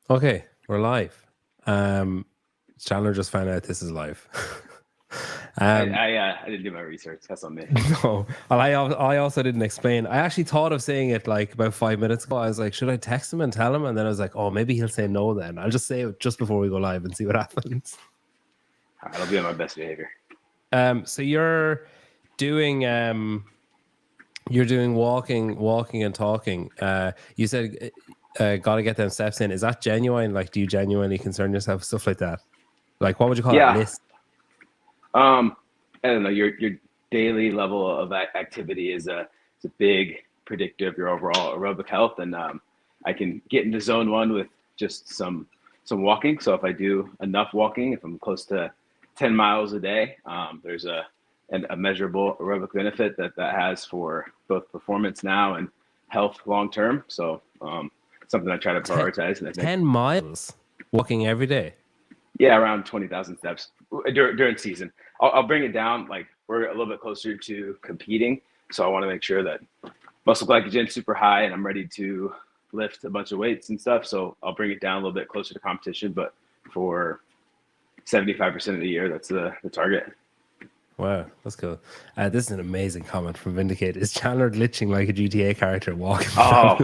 Okay, we're live. Chandler just found out this is live. um, I didn't do my research. That's on me. no, well, I also didn't explain. I actually thought of saying it like about 5 minutes ago. I was like, should I text him and tell him? And then I was like, oh, maybe he'll say no. Then I'll just say it just before we go live and see what happens. All right, I'll be on my best behavior. So you're doing walking and talking. You said got to get them steps in. Is that genuine? Like, do you genuinely concern yourself with stuff like that? Like, what would you call that Yeah. list? I don't know. Your daily level of activity is a big predictor of your overall aerobic health, and I can get into zone one with just some walking. So if I do enough walking, if I'm close to 10 miles a day, there's a measurable aerobic benefit that has for both performance now and health long term. So something I try to Ten, prioritize, and I think 10 miles walking every day. yeah, around 20,000 steps during season. I'll bring it down. Like we're a little bit closer to competing, so I want to make sure that muscle glycogen's super high and I'm ready to lift a bunch of weights and stuff. So I'll bring it down a little bit closer to competition. But for 75% of the year, that's the target. Wow, that's cool. This is an amazing comment from Vindicate. Is Chandler glitching like a GTA character walking from Oh,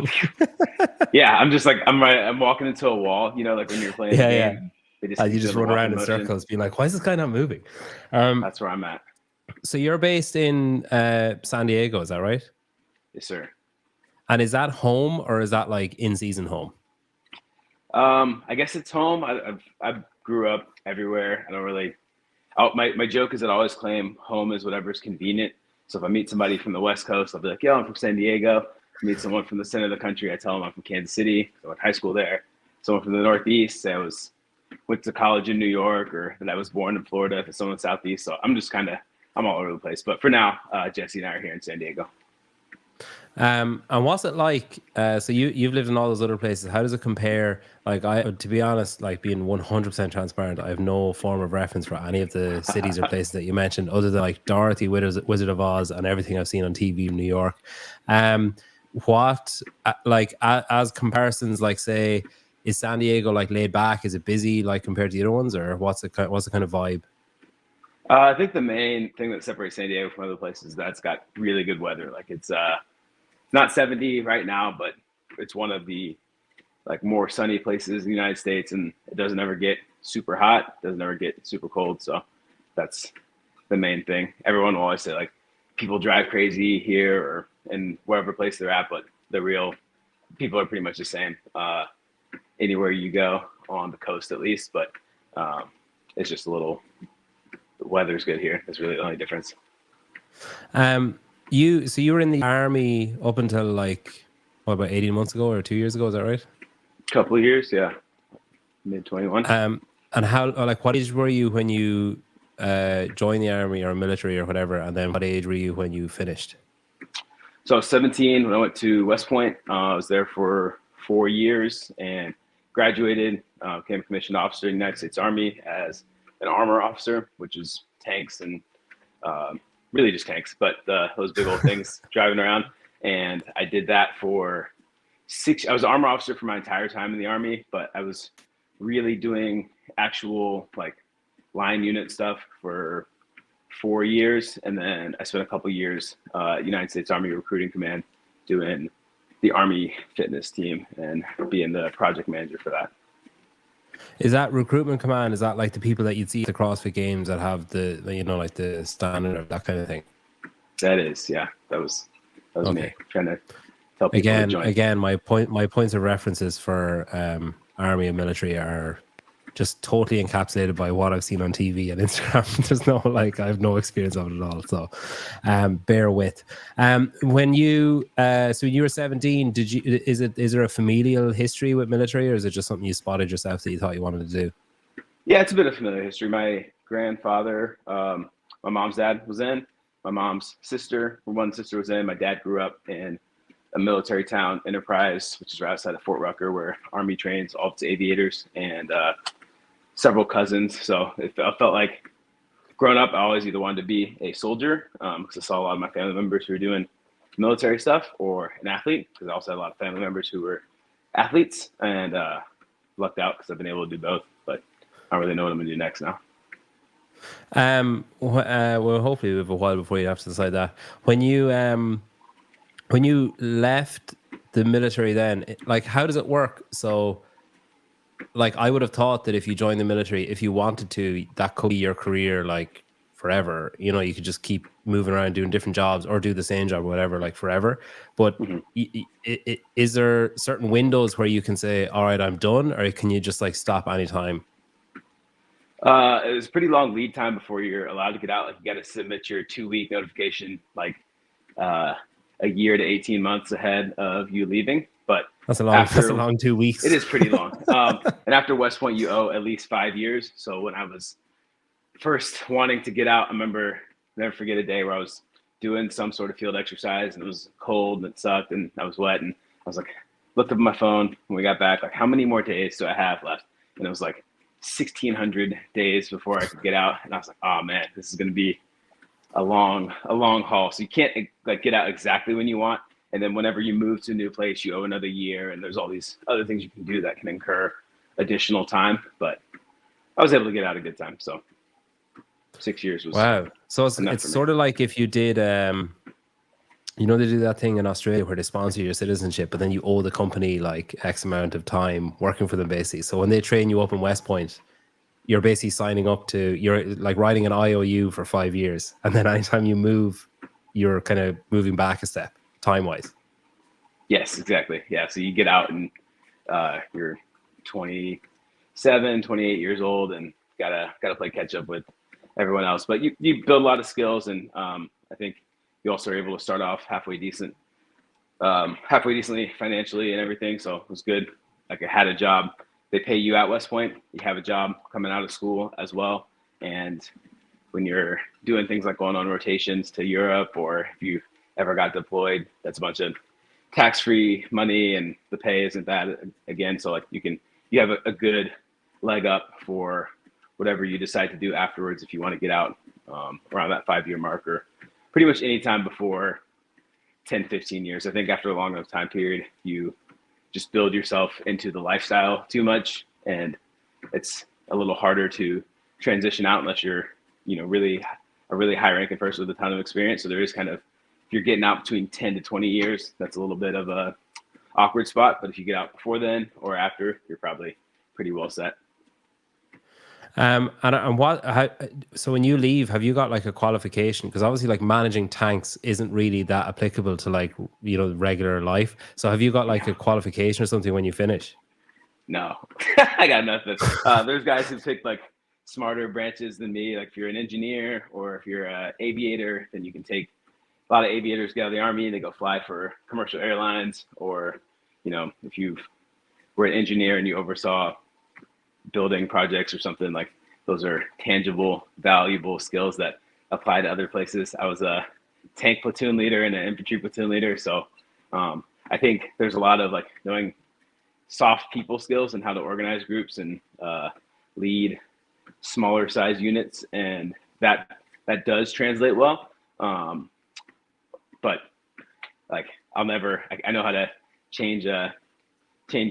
yeah. I'm just like I'm walking into a wall. You know, like when you're playing a Yeah, yeah. game, they just You teach you just the run around walking in motion. circles, being like, "Why is this guy not moving?" That's where I'm at. So you're based in San Diego, is that right? Yes, sir. And is that home or is that like in season home? I guess it's home. I grew up everywhere. I don't really. My joke is that I always claim home is whatever's convenient. So if I meet somebody from the West Coast, I'll be like, "Yo, I'm from San Diego." Meet someone from the center of the country, I tell them I'm from Kansas City. I went to high school there. Someone from the Northeast, say I went to college in New York, or that I was born in Florida. If it's someone Southeast, so I'm all over the place. But for now, Jesse and I are here in San Diego. And what's it like? So you've lived in all those other places. How does it compare? Like to be honest, like being 100% transparent, I have no form of reference for any of the cities or places that you mentioned, other than like Dorothy, Wizard of Oz, and everything I've seen on TV in New York. Um, what as comparisons, like say, is San Diego like laid back? Is it busy like compared to the other ones, or what's the kind of vibe? I think the main thing that separates San Diego from other places is that it's got really good weather. Like it's not 70 right now, but it's one of the like more sunny places in the United States, and it doesn't ever get super hot, doesn't ever get super cold. So that's the main thing. Everyone will always say like people drive crazy here or in wherever place they're at, but the real people are pretty much the same anywhere you go on the coast at least. But it's just a little the weather's good here. That's really the only difference. You were in the army up until like what, about 18 months ago or 2 years ago, is that right? Couple of years, yeah, mid 21. And how, like, what age were you when you joined the army or military or whatever, and then what age were you when you finished? So I was 17 when I went to West Point. I was there for 4 years and graduated, became a commissioned officer in the United States Army as an armor officer, which is tanks and really just tanks, but those big old things driving around. And I did that for I was an armor officer for my entire time in the Army, but I was really doing actual like line unit stuff for 4 years, and then I spent a couple years United States Army Recruiting Command doing the Army fitness team and being the project manager for that. Is that recruitment command? Is that like the people that you'd see at the CrossFit games that have like the standard of that kind of thing? That is, yeah, that was Okay. me trying to tell people to join. Again, my points of references for army and military are just totally encapsulated by what I've seen on TV and Instagram. There's no I have no experience of it at all. So, bear with. When you when you were 17, is there a familial history with military, or is it just something you spotted yourself that you thought you wanted to do? Yeah, it's a bit of familiar history. My grandfather, my mom's dad was in. My mom's sister, one sister was in. My dad grew up in a military town, Enterprise, which is right outside of Fort Rucker, where Army trains all its aviators, and several cousins. So I felt like growing up, I always either wanted to be a soldier because I saw a lot of my family members who were doing military stuff, or an athlete because I also had a lot of family members who were athletes. And lucked out because I've been able to do both. But I don't really know what I'm gonna do next now. Well, hopefully we have a while before you have to decide that. When you left the military, then like how does it work? So, like I would have thought that if you join the military, if you wanted to, that could be your career, like forever. You know, you could just keep moving around doing different jobs or do the same job or whatever, like forever. But is there certain windows where you can say, all right, I'm done, or can you just like stop anytime? It was a pretty long lead time before you're allowed to get out. Like you got to submit your 2-week notification, like a year to 18 months ahead of you leaving. But That's a long 2 weeks. It is pretty long. And after West Point, you owe at least 5 years. So when I was first wanting to get out, I remember, never forget a day where I was doing some sort of field exercise and it was cold and it sucked and I was wet. And I was like, looked up at my phone when we got back, like, how many more days do I have left? And it was like 1,600 days before I could get out. And I was like, oh man, this is going to be a long haul. So you can't like get out exactly when you want. And then whenever you move to a new place, you owe another year. And there's all these other things you can do that can incur additional time. But I was able to get out a good time. So 6 years was wow. So it's sort of like if you did, you know, they do that thing in Australia where they sponsor your citizenship, but then you owe the company like X amount of time working for them, basically. So when they train you up in West Point, you're basically signing up to, you're like writing an IOU for 5 years. And then anytime you move, you're kind of moving back a step time-wise. Yes, exactly. Yeah. So you get out and you're 27, 28 years old and gotta play catch up with everyone else. But you build a lot of skills, and I think you also are able to start off halfway decently financially and everything. So it was good. Like I had a job. They pay you at West Point. You have a job coming out of school as well. And when you're doing things like going on rotations to Europe, or if you ever got deployed, that's a bunch of tax-free money, and the pay isn't that again. So like you have a good leg up for whatever you decide to do afterwards if you want to get out around that 5-year mark, or pretty much any time before 10, 15 years. I think after a long enough time period, you just build yourself into the lifestyle too much, and it's a little harder to transition out unless you're, you know, really a really high ranking person with a ton of experience. So there is kind of, if you're getting out between 10 to 20 years, that's a little bit of a awkward spot. But if you get out before then or after, you're probably pretty well set. So when you leave, have you got like a qualification? Because obviously like managing tanks isn't really that applicable to like, you know, regular life. So have you got like a qualification or something when you finish? No, I got nothing. There's guys who pick like smarter branches than me. Like if you're an engineer or if you're an aviator, then you can take, a lot of aviators get out of the Army, they go fly for commercial airlines. Or, you know, if you were an engineer and you oversaw building projects or something, like those are tangible, valuable skills that apply to other places. I was a tank platoon leader and an infantry platoon leader. So I think there's a lot of like knowing soft people skills and how to organize groups and lead smaller size units. And that does translate well. But like, I know how to change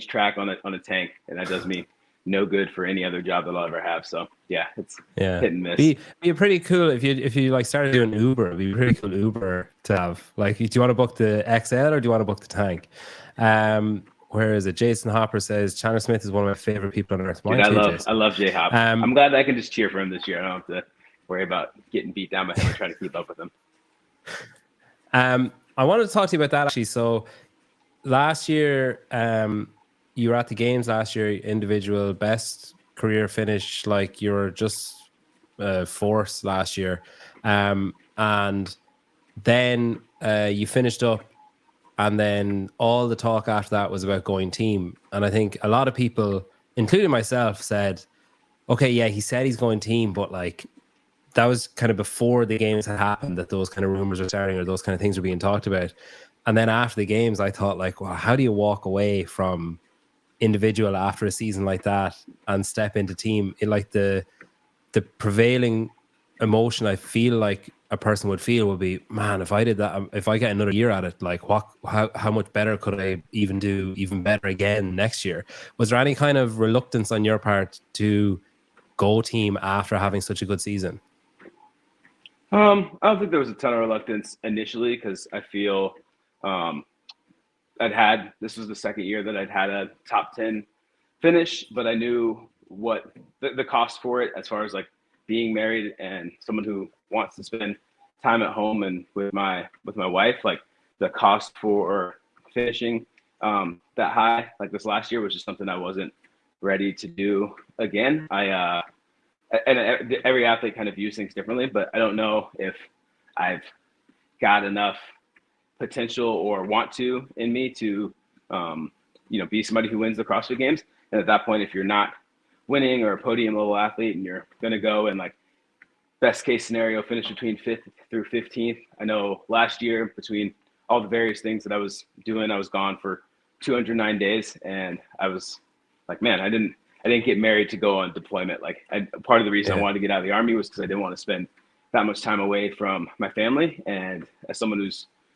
track on a tank, and that does me no good for any other job that I'll ever have. So yeah, it's hit and miss. Be pretty cool if you like started doing Uber. It'd be pretty cool Uber to have. Like, do you want to book the XL or do you want to book the tank? Where is it? Jason Hopper says Chandler Smith is one of my favorite people on earth. Dude, I love J Hop. I'm glad that I can just cheer for him this year. I don't have to worry about getting beat down by him or trying to keep up with him. I wanted to talk to you about that actually. So last year, you were at the games last year, individual best career finish, like you were just fourth last year. And then you finished up, and then all the talk after that was about going team. And I think a lot of people, including myself, said, okay, yeah, he said he's going team, but like that was kind of before the games had happened that those kind of rumors were starting or those kind of things were being talked about. And then after the games, I thought like, well, how do you walk away from individual after a season like that and step into team? Like the prevailing emotion I feel like a person would feel would be, man, if I did that, if I get another year at it, like how much better could I do even better again next year? Was there any kind of reluctance on your part to go team after having such a good season? I don't think there was a ton of reluctance initially because I feel um, this was the second year that I'd had a top 10 finish, but I knew what the cost for it as far as like being married and someone who wants to spend time at home and with my wife, like the cost for finishing that high like this last year was just something I wasn't ready to do again. And every athlete kind of views things differently, but I don't know if I've got enough potential or want to in me to, be somebody who wins the CrossFit Games. And at that point, if you're not winning or a podium level athlete and you're going to go and like best case scenario finish between 5th through 15th. I know last year between all the various things that I was doing, I was gone for 209 days, and I was like, man, I didn't get married to go on deployment. Like part of the reason I wanted to get out of the Army was because I didn't want to spend that much time away from my family. And as someone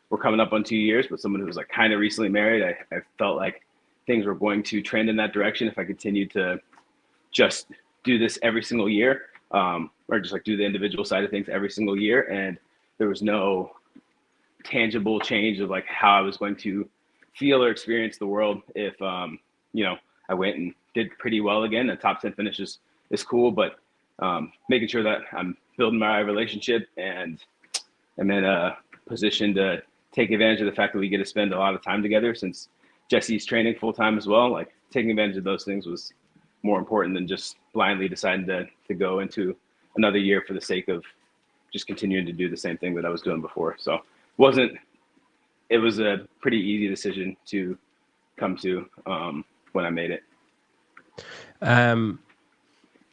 we're coming up on 2 years, but someone who was like kind of recently married, I felt like things were going to trend in that direction if I continued to just do this every single year, or just like do the individual side of things every single year. And there was no tangible change of like how I was going to feel or experience the world if, I went and did pretty well again. The top 10 finish is cool, but making sure that I'm building my relationship and I'm in a position to take advantage of the fact that we get to spend a lot of time together since Jesse's training full time as well. Like taking advantage of those things was more important than just blindly deciding to go into another year for the sake of just continuing to do the same thing that I was doing before. So it was a pretty easy decision to come to when I made it.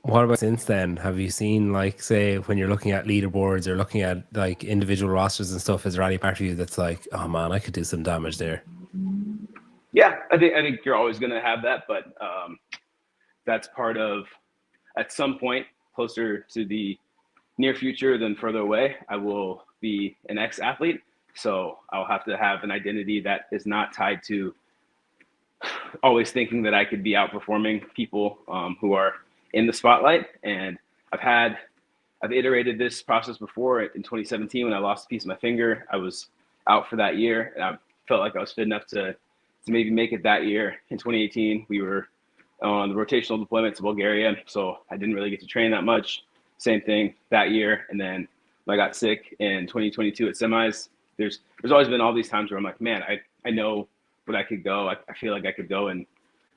What about since then? Have you seen, like, say, when you're looking at leaderboards or looking at like individual rosters and stuff, is there any part of you that's like, oh man, I could do some damage there? Yeah, I think you're always going to have that, but that's part of, at some point closer to the near future than further away, I will be an ex-athlete. So I'll have to have an identity that is not tied to always thinking that I could be outperforming people who are in the spotlight. And I've iterated this process before. In 2017, when I lost a piece of my finger, I was out for that year, and I felt like I was fit enough to maybe make it that year. In 2018, we were on the rotational deployment to Bulgaria, so I didn't really get to train that much. Same thing that year, and then when I got sick in 2022 at semis, there's always been all these times where I'm like, man, I know what I could go. I feel like I could go and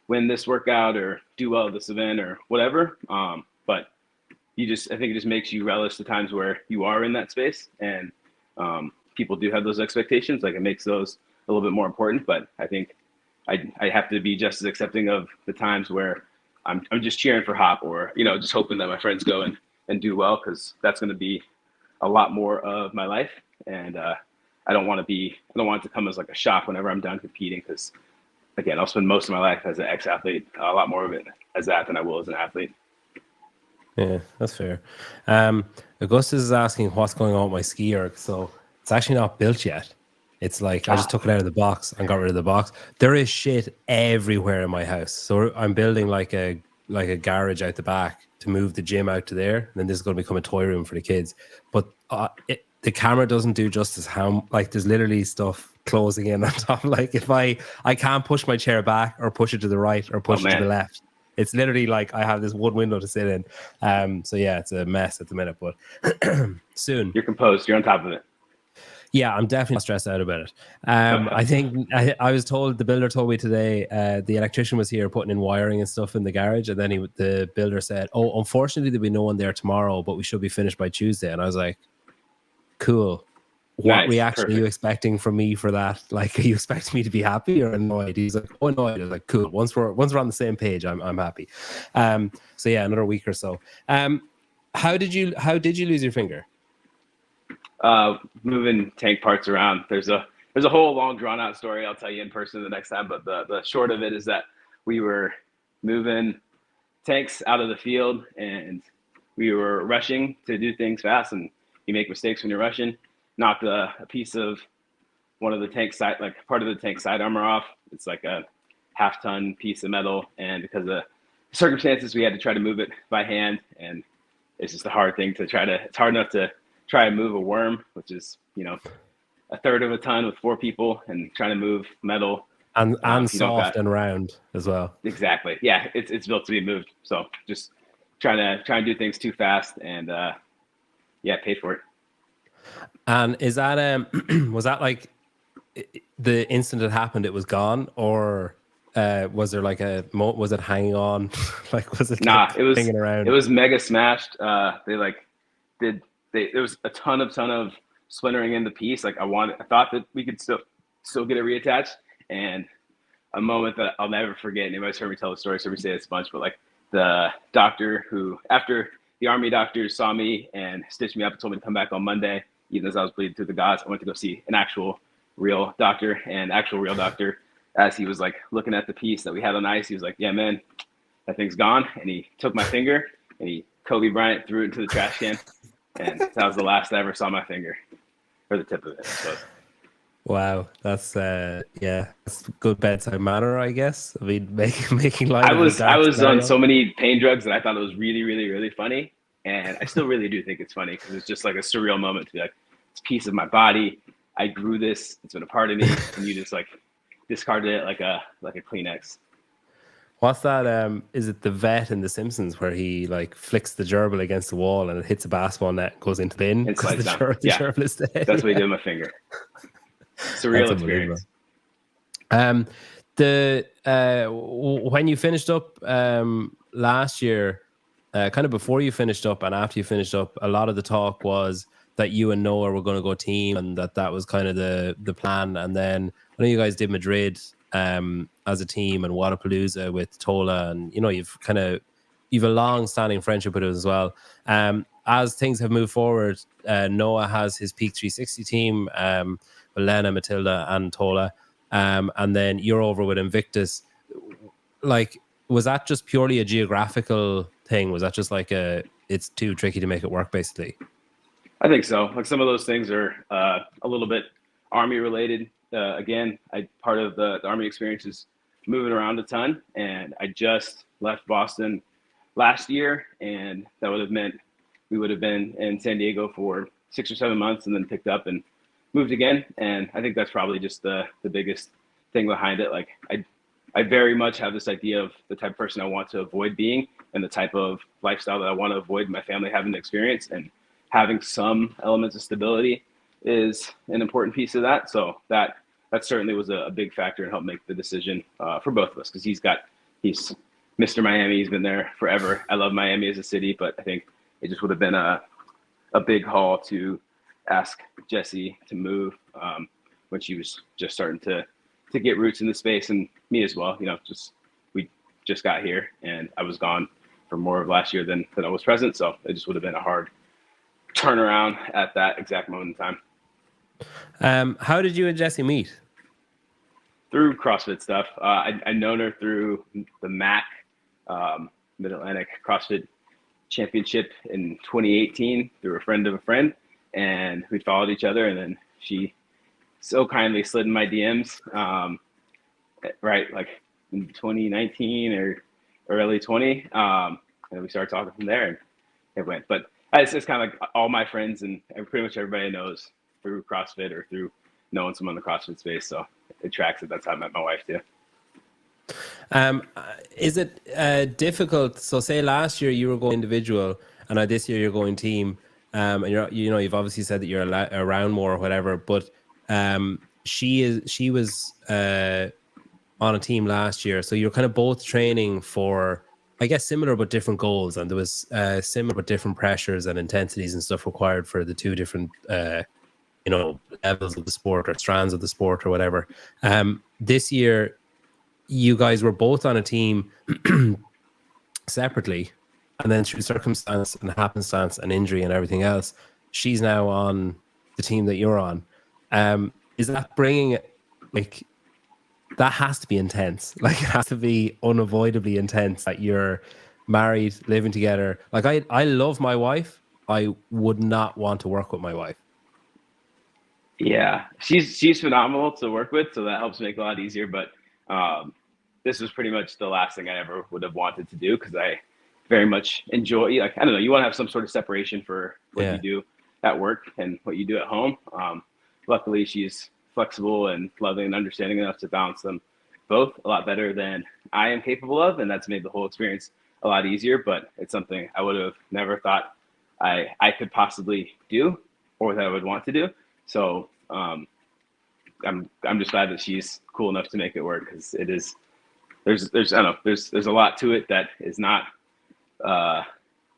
win this workout or do well at this event or whatever. But I think it just makes you relish the times where you are in that space, and people do have those expectations. Like it makes those a little bit more important. But I think I have to be just as accepting of the times where I'm just cheering for Hop or just hoping that my friends go and do well, because that's going to be a lot more of my life, and I don't want it to come as like a shock whenever I'm done competing, because again, I'll spend most of my life as an ex-athlete, a lot more of it as that than I will as an athlete. Yeah, that's fair. Augustus is asking what's going on with my ski erg. So it's actually not built yet. It's like I just took it out of the box and got rid of the box. There is shit everywhere in my house. So I'm building like a garage out the back to move the gym out to there. And then this is going to become a toy room for the kids. But the camera doesn't do justice how, like, there's literally stuff closing in on top. Like if I can't push my chair back or push it to the right or push it to the left. It's literally like I have this one window to sit in. So yeah, it's a mess at the minute, but soon. You're composed. You're on top of it. Yeah, I'm definitely not stressed out about it. I think I was told, the builder told me today, the electrician was here putting in wiring and stuff in the garage, and then the builder said, "Oh, unfortunately there'll be no one there tomorrow, but we should be finished by Tuesday." And I was like, "Cool." What reaction are you expecting from me for that? Like, are you expecting me to be happy or annoyed? He's like, "Oh, annoyed." I was like, "Cool. Once we're on the same page, I'm happy." So yeah, another week or so. How did you lose your finger? Moving tank parts around. There's a whole long drawn out story I'll tell you in person the next time, but the short of it is that we were moving tanks out of the field, and we were rushing to do things fast, and you make mistakes when you're rushing. Knocked a piece of one of the tank side, like part of the tank side armor off. It's like a half-ton piece of metal, and because of circumstances, we had to try to move it by hand, and it's just a hard thing to try to. It's hard enough to try and move a worm, which is a third of a ton with 4 people, and trying to move metal and soft and round as well. Exactly. Yeah, it's built to be moved. So just trying to do things too fast, and paid for it. And is that was that like the instant it happened, it was gone, or was there like was it hanging on? Like, was it it was hanging around? It was mega smashed. There was a ton of splintering in the piece. Like I thought that we could still get it reattached, and a moment that I'll never forget. Anybody's heard me tell the story, so we say it's a bunch, but like the doctor who, after the Army doctors saw me and stitched me up and told me to come back on Monday, even as I was bleeding through the gauze, I went to go see an actual real doctor, as he was like looking at the piece that we had on ice, he was like, "Yeah, man, that thing's gone." And he took my finger and he Kobe Bryant threw it into the trash can. And that was the last I ever saw my finger, or the tip of it. So. Wow, that's that's good bedside manner, I guess. I mean, making light. I was on so many pain drugs that I thought it was really, really, really funny, and I still really do think it's funny because it's just like a surreal moment to be like, it's a piece of my body. I grew this. It's been a part of me, and you just like discarded it like a Kleenex. What's that? Is it the vet in The Simpsons where he like flicks the gerbil against the wall and it hits a basketball net and goes into the bin? It slides down. The gerbil is dead. That's what he did with my finger. Surreal experience. When you finished up last year, kind of before you finished up and after you finished up, a lot of the talk was that you and Noah were going to go team, and that was kind of the plan. And then I know you guys did Madrid as a team, and Wadapalooza with Tola, and you've a long-standing friendship with us as well. As things have moved forward, Noah has his Peak 360 team with Lena, Matilda, and Tola, and then you're over with Invictus. Like, was that just purely a geographical thing? Was that just like it's too tricky to make it work, basically? I think so. Like, some of those things are a little bit Army related. Again, part of the Army experience is moving around a ton, and I just left Boston last year, and that would have meant we would have been in San Diego for 6 or 7 months and then picked up and moved again. And I think that's probably just the biggest thing behind it. Like, I very much have this idea of the type of person I want to avoid being, and the type of lifestyle that I want to avoid my family having to experience, and having some elements of stability is an important piece of that. So that certainly was a big factor in helping make the decision for both of us, because he's Mr. Miami. He's been there forever. I love Miami as a city, but I think it just would have been a big haul to ask Jessie to move when she was just starting to get roots in the space, and me as well. We just got here, and I was gone for more of last year than I was present. So it just would have been a hard turnaround at that exact moment in time. How did you and Jessie meet? Through CrossFit stuff. I'd known her through the MAC, Mid-Atlantic CrossFit Championship in 2018 through a friend of a friend, and we followed each other, and then she so kindly slid in my DMs, right, like in 2019 or early 20, and we started talking from there, and it went. But it's kind of like all my friends and pretty much everybody knows through CrossFit or through knowing someone in the CrossFit space, so it tracks it. That's how I met my wife too. Is it difficult? So say last year you were going individual, and this year you're going team, and you've obviously said that you're around more or whatever, but she was on a team last year, so you're kind of both training for, I guess, similar but different goals, and there was similar but different pressures and intensities and stuff required for the two different levels of the sport or strands of the sport or whatever. This year you guys were both on a team separately, and then through circumstance and happenstance and injury and everything else, she's now on the team that you're on. Is that bringing it, like, that has to be intense? Like, it has to be unavoidably intense that you're married, living together. Like I love my wife. I would not want to work with my wife. Yeah, she's phenomenal to work with, so that helps make it a lot easier. But this was pretty much the last thing I ever would have wanted to do because I very much enjoy. Like I don't know, you want to have some sort of separation for what you do at work and what you do at home. Luckily, she's flexible and loving and understanding enough to balance them both a lot better than I am capable of, and that's made the whole experience a lot easier. But it's something I would have never thought I could possibly do or that I would want to do. So I'm just glad that she's cool enough to make it work because it is there's I don't know there's a lot to it that is not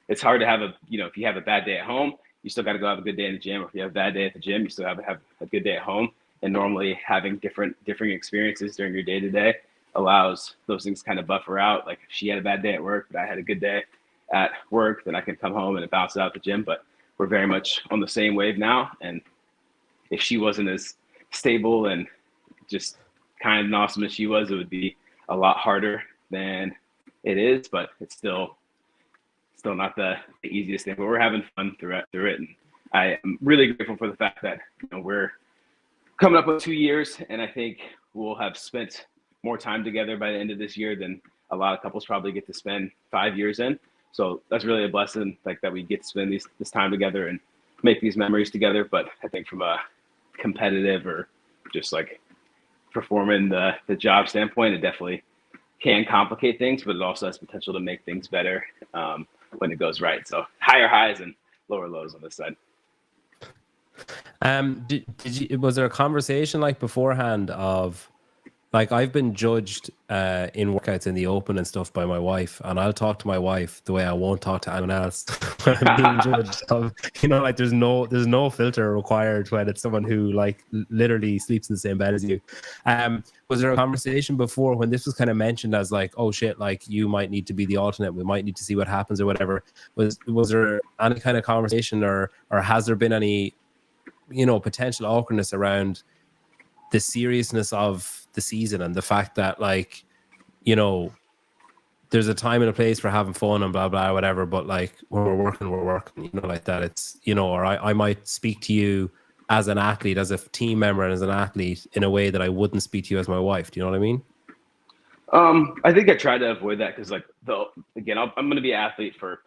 it's hard to have if you have a bad day at home, you still got to go have a good day in the gym. Or if you have a bad day at the gym, you still have a good day at home. And normally having different experiences during your day to day allows those things kind of buffer out. Like if she had a bad day at work, but I had a good day at work, then I can come home and it bounces out the gym. But we're very much on the same wave now. And if she wasn't as stable and just kind and awesome as she was, it would be a lot harder than it is. But it's still not the easiest thing. But we're having fun through it. And I am really grateful for the fact that we're coming up on 2 years, and I think we'll have spent more time together by the end of this year than a lot of couples probably get to spend 5 years in. So that's really a blessing, like that we get to spend this time together and make these memories together. But I think from a competitive or just like performing the job standpoint, it definitely can complicate things, but it also has potential to make things better when it goes right. So higher highs and lower lows on this side. Was there a conversation like beforehand of like I've been judged in workouts in the open and stuff by my wife, and I'll talk to my wife the way I won't talk to anyone else when I'm being judged. Like there's no filter required when it's someone who like literally sleeps in the same bed as you. Was there a conversation before when this was kind of mentioned as like, oh shit, like you might need to be the alternate, we might need to see what happens or whatever? Was there any kind of conversation or has there been any potential awkwardness around the seriousness of the season and the fact that like there's a time and a place for having fun and blah blah whatever, but like when we're working like that, it's or I might speak to you as an athlete, as a team member and as an athlete in a way that I wouldn't speak to you as my wife. Do you know what I mean? I think I try to avoid that because like I'm going to be an athlete for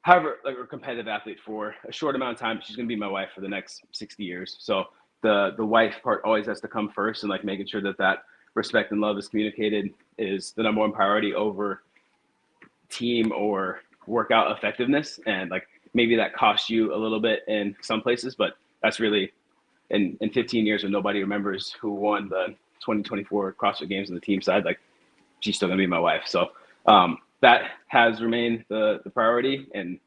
however, like a competitive athlete for a short amount of time. She's going to be my wife for the next 60 years. So the wife part always has to come first, and like making sure that respect and love is communicated is the number one priority over team or workout effectiveness. And like maybe that costs you a little bit in some places, but that's really in 15 years when nobody remembers who won the 2024 CrossFit Games on the team side, like she's still going to be my wife. So that has remained the priority and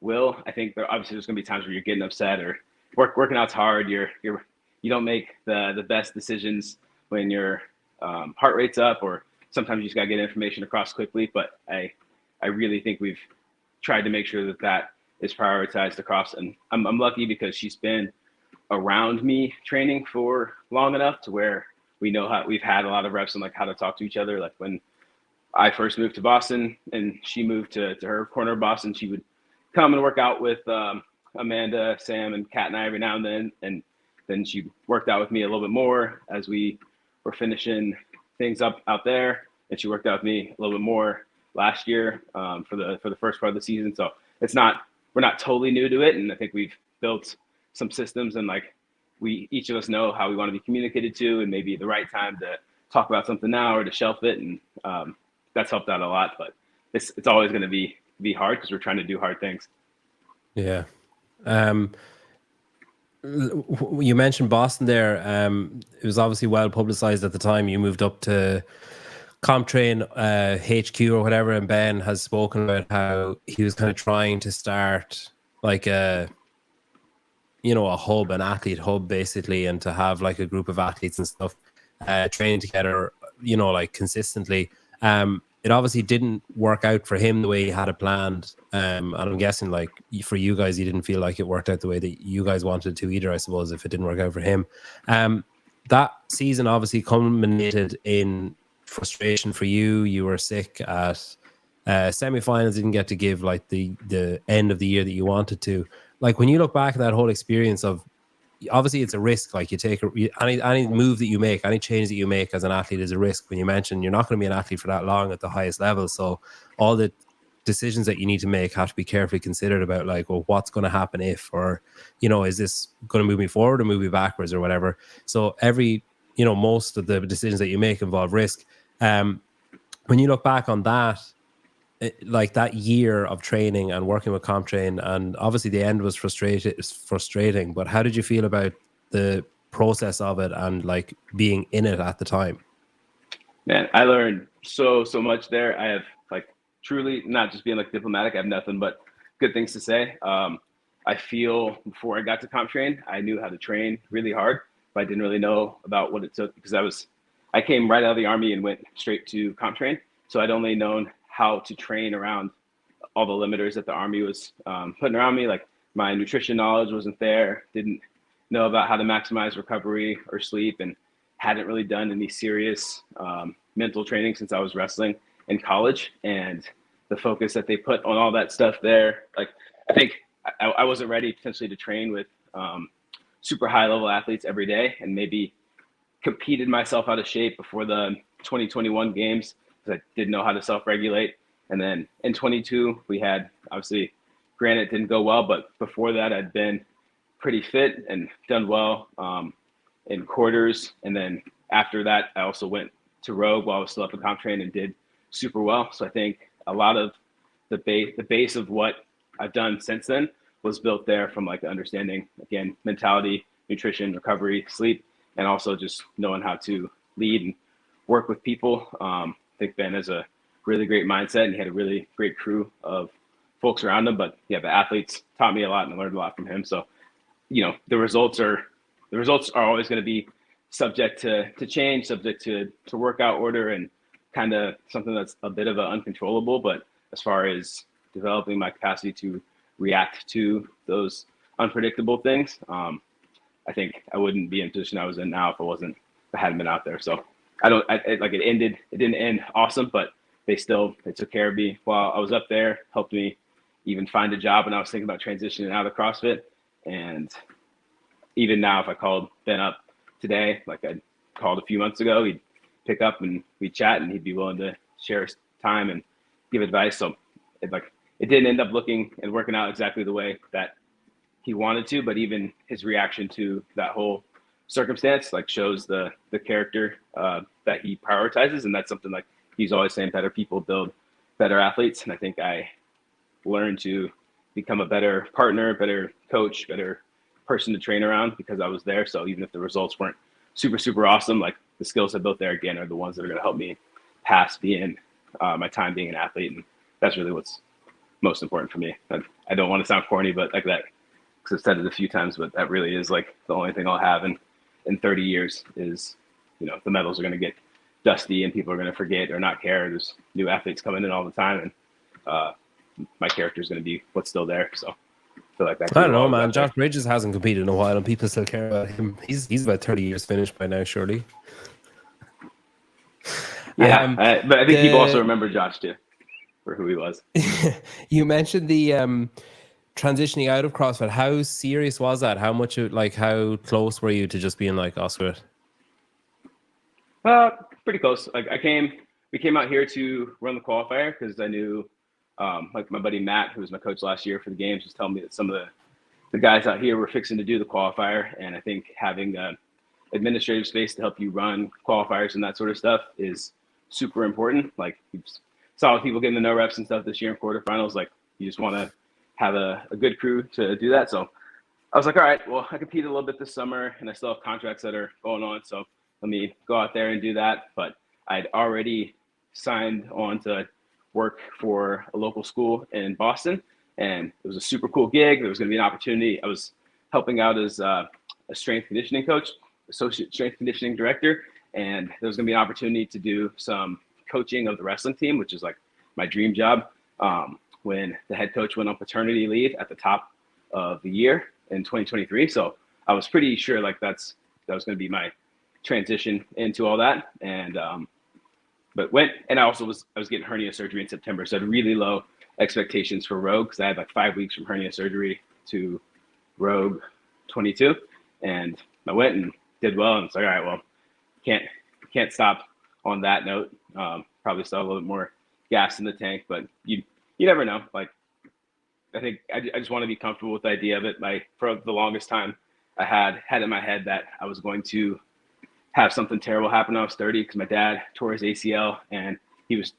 I think obviously there's going to be times where you're getting upset or working out's hard. You don't make the best decisions when your heart rate's up, or sometimes you just got to get information across quickly. But I really think we've tried to make sure that is prioritized across. And I'm lucky because she's been around me training for long enough to where we know how we've had a lot of reps on like how to talk to each other. Like when I first moved to Boston and she moved to her corner of Boston, she would come and work out with Amanda, Sam, and Kat and I every now and then. And then she worked out with me a little bit more as we were finishing things up out there. And she worked out with me a little bit more last year for the first part of the season. So we're not totally new to it. And I think we've built some systems and like each of us know how we want to be communicated to and maybe the right time to talk about something now or to shelf it. And that's helped out a lot, but it's always going to be hard because we're trying to do hard things. Yeah. You mentioned Boston there. It was obviously well publicized at the time. You moved up to CompTrain HQ or whatever, and Ben has spoken about how he was kind of trying to start like a hub, an athlete hub basically, and to have like a group of athletes and stuff training together, like consistently. It obviously didn't work out for him the way he had it planned. And I'm guessing like for you guys, he didn't feel like it worked out the way that you guys wanted to either, I suppose, if it didn't work out for him. That season obviously culminated in frustration for you. You were sick at Semifinals didn't get to give like the end of the year that you wanted to. Like when you look back at that whole experience of, obviously it's a risk. Like you take any move that you make, any change that you make as an athlete is a risk. When you mentioned you're not going to be an athlete for that long at the highest level, so all the decisions that you need to make have to be carefully considered about, like, well, what's going to happen if, or, you know, is this going to move me forward or move me backwards or whatever. So most of the decisions that you make involve risk. When you look back on that, like that year of training and working with CompTrain, and obviously the end was frustrating, but how did you feel about the process of it and like being in it at the time? Man, I learned so much there. I have like truly, not just being like diplomatic, I have nothing but good things to say. I feel before I got to CompTrain, I knew how to train really hard, but I didn't really know about what it took because I came right out of the Army and went straight to CompTrain. So I'd only known how to train around all the limiters that the Army was putting around me. Like my nutrition knowledge wasn't there, didn't know about how to maximize recovery or sleep, and hadn't really done any serious mental training since I was wrestling in college. And the focus that they put on all that stuff there, like I think I wasn't ready potentially to train with super high level athletes every day, and maybe competed myself out of shape before the 2021 games because I didn't know how to self-regulate. And then in 22, we had, obviously, granted, it didn't go well, but before that, I'd been pretty fit and done well in quarters. And then after that, I also went to Rogue while I was still up in CompTrain and did super well. So I think a lot of the base of what I've done since then was built there from like understanding, again, mentality, nutrition, recovery, sleep, and also just knowing how to lead and work with people. I think Ben has a really great mindset, and he had a really great crew of folks around him. But yeah, the athletes taught me a lot, and I learned a lot from him. So, you know, the results are always going to be subject to change, subject to workout order, and kind of something that's a bit of an uncontrollable. But as far as developing my capacity to react to those unpredictable things, I think I wouldn't be in the position I was in now if I hadn't been out there. So it didn't end awesome, but they took care of me while I was up there, helped me even find a job when I was thinking about transitioning out of CrossFit. And even now, if I called Ben up today, like I called a few months ago, he'd pick up and we'd chat, and he'd be willing to share his time and give advice. So it didn't end up looking and working out exactly the way that he wanted to, but even his reaction to that whole circumstance like shows the character that he prioritizes. And that's something like he's always saying, better people build better athletes. And I think I learned to become a better partner, better coach, better person to train around because I was there. So even if the results weren't super awesome, like the skills I built there again are the ones that are going to help me pass my time being an athlete. And that's really what's most important for me. I don't want to sound corny, but like that, because I've said it a few times, but that really is like the only thing I'll have in 30 years is, you know, the medals are going to get dusty and people are going to forget or not care. There's new athletes coming in all the time, and my character is going to be what's still there. So I feel like that. I don't know, man. Josh Bridges hasn't competed in a while, and people still care about him. He's about 30 years finished by now, surely. Yeah, but I think people also remember Josh too for who he was. You mentioned the transitioning out of CrossFit. How serious was that? How close were you to just being like, oh, screw it? Pretty close. Like we came out here to run the qualifier because I knew, like my buddy Matt, who was my coach last year for the games, was telling me that some of the guys out here were fixing to do the qualifier. And I think having administrative space to help you run qualifiers and that sort of stuff is super important. Like we saw people getting the no reps and stuff this year in quarterfinals. Like you just want to have a good crew to do that. So I was like, all right, well, I competed a little bit this summer and I still have contracts that are going on. So let me go out there and do that. But I'd already signed on to work for a local school in Boston, and it was a super cool gig. There was going to be an opportunity. I was helping out as a strength conditioning coach, associate strength conditioning director, and there was going to be an opportunity to do some coaching of the wrestling team, which is like my dream job. When the head coach went on paternity leave at the top of the year in 2023. So I was pretty sure like that was going to be my transition into all that. And but went, and I was getting hernia surgery in September, so I had really low expectations for Rogue because I had like 5 weeks from hernia surgery to Rogue 22, and I went and did well, and it's like, all right, well, can't stop on that note. Probably still a little bit more gas in the tank, but you never know. Like, I think I just want to be comfortable with the idea of it. Like, for the longest time, I had in my head that I was going to have something terrible happen when I was 30 because my dad tore his ACL, and he was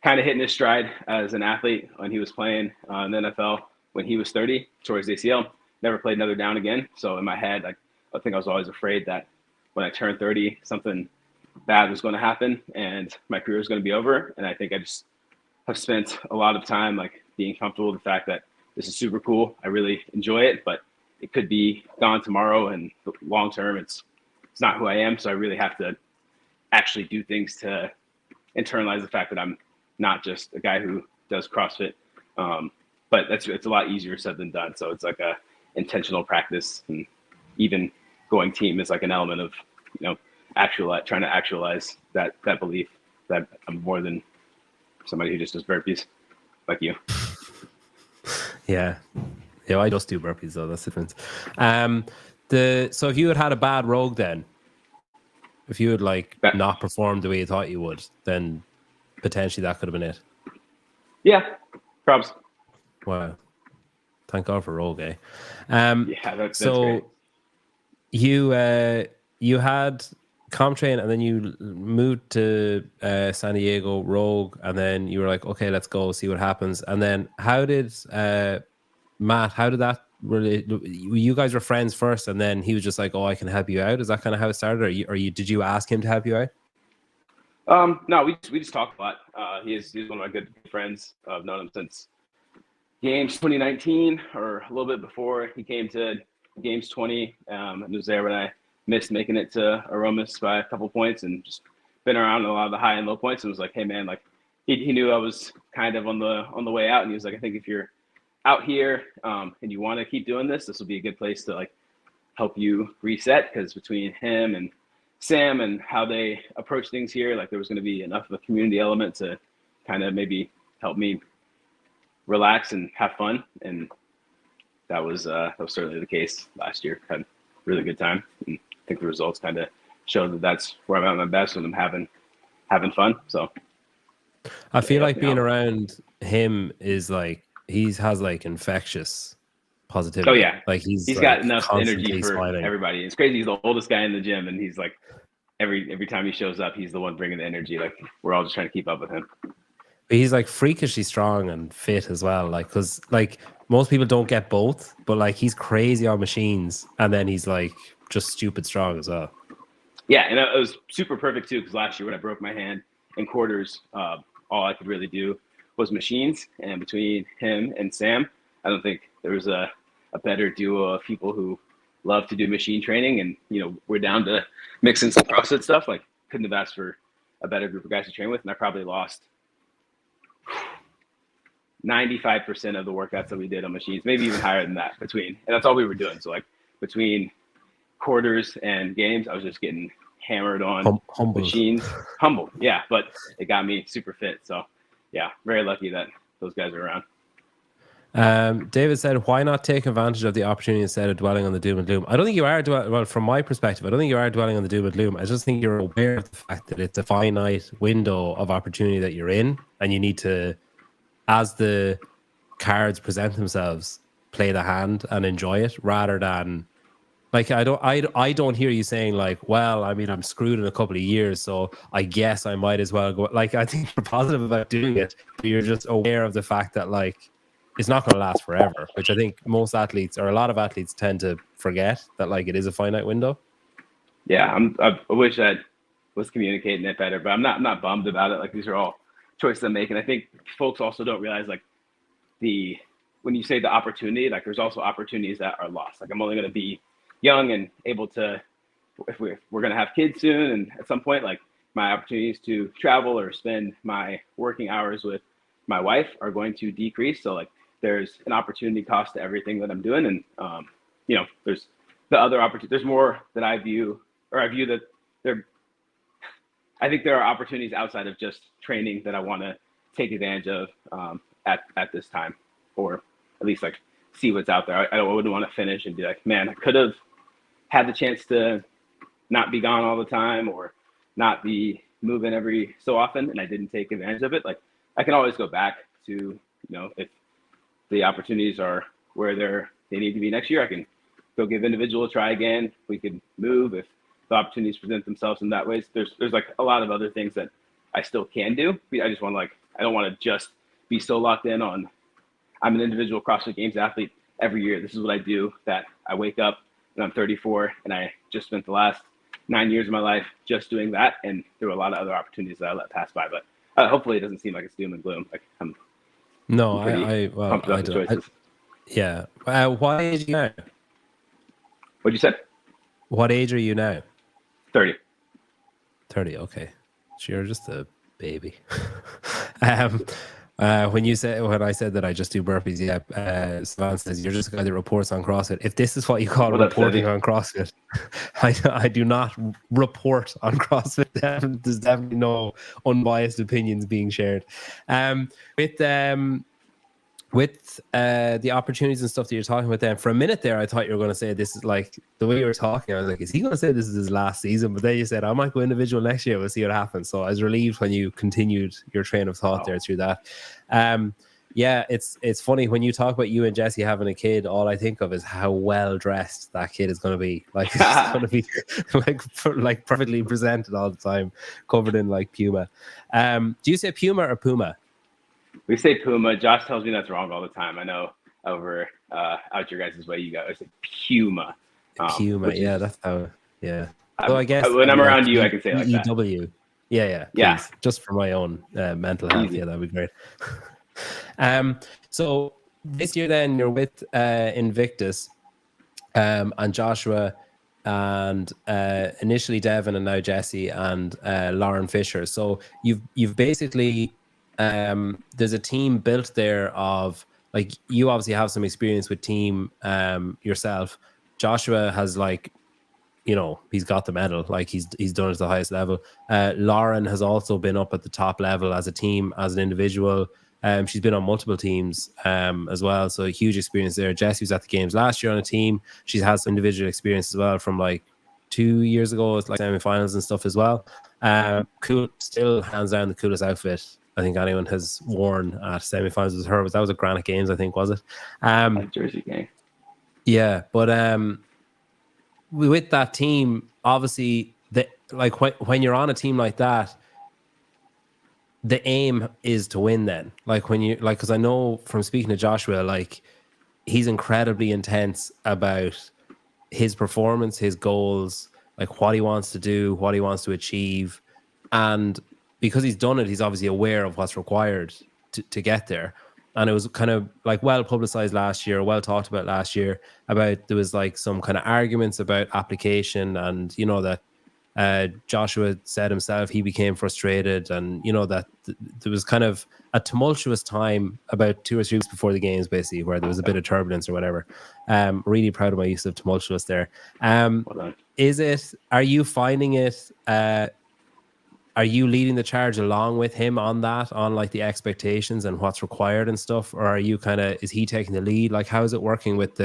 kind of hitting his stride as an athlete when he was playing in the NFL. When he was 30, tore his ACL, never played another down again. So in my head, like, I think I was always afraid that when I turned 30, something bad was going to happen and my career was going to be over. And I think I just have spent a lot of time like being comfortable with the fact that this is super cool. I really enjoy it, but it could be gone tomorrow. And long term, it's not who I am. So I really have to actually do things to internalize the fact that I'm not just a guy who does CrossFit. But it's a lot easier said than done. So it's like a intentional practice, and even going team is like an element of, trying to actualize that belief that I'm more than somebody who just does burpees like you. Yeah, I just do burpees though. That's the difference. So if you had a bad Rogue, then if you had like not performed the way you thought you would, then potentially that could have been it. Yeah, props. Wow, thank God for Rogue, eh? Yeah, that's great. You had ComTrain, and then you moved to San Diego Rogue, and then you were like, okay, let's go see what happens. And then how did Matt? How did that really? You guys were friends first, and then he was just like, "Oh, I can help you out." Is that kind of how it started, or did you ask him to help you out? No, we just talk a lot. He's one of my good friends. I've known him since Games 2019, or a little bit before. He came to Games 20 and was there when I missed making it to Aromas by a couple points, and just been around a lot of the high and low points, and was like, hey man, like he knew I was kind of on the way out, and he was like, I think if you're out here and you want to keep doing this will be a good place to like help you reset, because between him and Sam and how they approach things here, like there was going to be enough of a community element to kind of maybe help me relax and have fun. And that was certainly the case last year. Had a really good time, and I think the results kind of show that that's where I'm at my best, when I'm having fun. So I feel like being around him is like has like infectious positivity. Oh yeah, like he's like got enough energy for smiling. everybody. It's crazy. He's the oldest guy in the gym, and he's like every time he shows up, he's the one bringing the energy. Like we're all just trying to keep up with him. But he's like freakishly strong and fit as well. Like, because like most people don't get both, but like he's crazy on machines, and then he's like just stupid strong as well. Yeah, and it was super perfect too, because last year when I broke my hand in quarters, all I could really do was machines. And between him and Sam, I don't think there was a better duo of people who love to do machine training. And we're down to mixing some CrossFit stuff. Like, couldn't have asked for a better group of guys to train with. And I probably lost 95% of the workouts that we did on machines, maybe even higher than that and that's all we were doing. So like between quarters and games, I was just getting hammered on machines. Humble, yeah, but it got me super fit. So yeah, very lucky that those guys are around. David said, why not take advantage of the opportunity instead of dwelling on the doom and gloom? I don't think you are well, from my perspective, I don't think you are dwelling on the doom and gloom. I just think you're aware of the fact that it's a finite window of opportunity that you're in, and you need to, as the cards present themselves, play the hand and enjoy it, rather than like I don't hear you saying like, well, I mean, I'm screwed in a couple of years, so I guess I might as well go. Like, I think you're positive about doing it, but you're just aware of the fact that like it's not going to last forever, which I think most athletes, or a lot of athletes, tend to forget that like it is a finite window. Yeah, I wish I was communicating it better, but I'm not bummed about it. Like, these are all choices I'm making. I think folks also don't realize like when you say the opportunity, like there's also opportunities that are lost. Like, I'm only going to be young and able to, if we're going to have kids soon, and at some point, like my opportunities to travel or spend my working hours with my wife are going to decrease. So like there's an opportunity cost to everything that I'm doing. And there's the other opportunity. There's more that I view that I think there are opportunities outside of just training that I want to take advantage of at this time, or at least like see what's out there. I wouldn't want to finish and be like, man, I could have had the chance to not be gone all the time or not be moving every so often, and I didn't take advantage of it. Like I can always go back to, if the opportunities are where they need to be next year, I can go give individual a try again. We could move if the opportunities present themselves in that way. There's like a lot of other things that I still can do. I just want to I don't want to just be so locked in on I'm an individual CrossFit Games athlete every year. This is what I do, that I wake up and I'm 34 and I just spent the last 9 years of my life just doing that. And there were a lot of other opportunities that I let pass by, but hopefully it doesn't seem like it's doom and gloom. Like I'm pumped about the choices. Yeah. What age are you now? What'd you say? What age are you now? 30. 30. Okay. So you're just a baby. When I said that I just do burpees, Savannah says you're just a guy that reports on CrossFit. If this is what you call reporting on CrossFit, I do not report on CrossFit. There's definitely no unbiased opinions being shared. With the opportunities and stuff that you're talking about, then for a minute there, I thought you were going to say this is like the way you were talking. I was like, is he going to say this is his last season? But then you said I might go individual next year. We'll see what happens. So I was relieved when you continued your train of thought there through that. It's funny when you talk about you and Jesse having a kid. All I think of is how well dressed that kid is going to be. Like it's going to be like perfectly presented all the time, covered in like Puma. Do you say Puma or Puma? We say Puma. Josh tells me that's wrong all the time. I know over out your guys' way, you guys say Puma. Puma, that's how. Yeah. So I guess when I'm around you, I can say it like that. EW. Yeah. Please, just for my own mental health. Easy. Yeah, that'd be great. So this year, then you're with Invictus, and Joshua, and initially Devin, and now Jesse and Lauren Fisher. So you've basically. There's a team built there of like you obviously have some experience with team yourself. Joshua has he's got the medal, like he's done it at the highest level. Lauren has also been up at the top level as a team, as an individual. She's been on multiple teams as well, so a huge experience there. Jessie was at the games last year on a team. She has some individual experience as well from like 2 years ago. It's like semi-finals and stuff as well. Cool, still hands down the coolest outfit I think anyone has worn at semi-finals was her. That was at Granite Games, I think, was it? Jersey game. Yeah, but with that team, obviously, when you're on a team like that, the aim is to win. Then, because I know from speaking to Joshua, like he's incredibly intense about his performance, his goals, like what he wants to do, what he wants to achieve, and because he's done it, he's obviously aware of what's required to get there. And it was kind of like well publicized last year, well talked about last year, about there was like some kind of arguments about application, and that Joshua said himself he became frustrated, and that there was kind of a tumultuous time about 2 or 3 weeks before the games, basically, where there was a bit of turbulence or whatever. Really proud of my use of tumultuous there. Are you finding it? Are you leading the charge along with him on that, on like the expectations and what's required and stuff? Or are you is he taking the lead? Like, how is it working with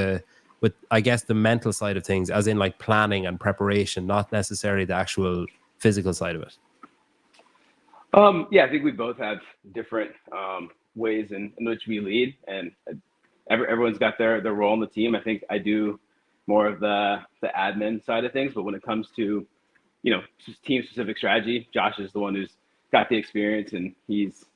I guess the mental side of things, as in like planning and preparation, not necessarily the actual physical side of it? I think we both have different ways in which we lead, and everyone's got their role in the team. I think I do more of the admin side of things, but when it comes to team specific strategy, Josh is the one who's got the experience, and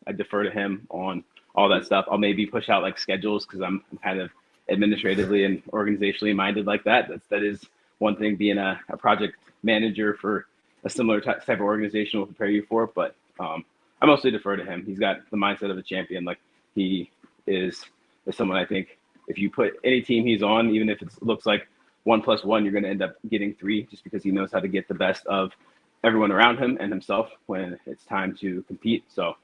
I defer to him on all that stuff. I'll maybe push out like schedules because I'm kind of administratively and organizationally minded like that. That is one thing being a project manager for a similar type of organization will prepare you for. But I mostly defer to him. He's got the mindset of a champion. Like he is someone I think if you put any team he's on, even if it looks like 1 + 1, you're going to end up getting 3, just because he knows how to get the best of everyone around him and himself when it's time to compete. So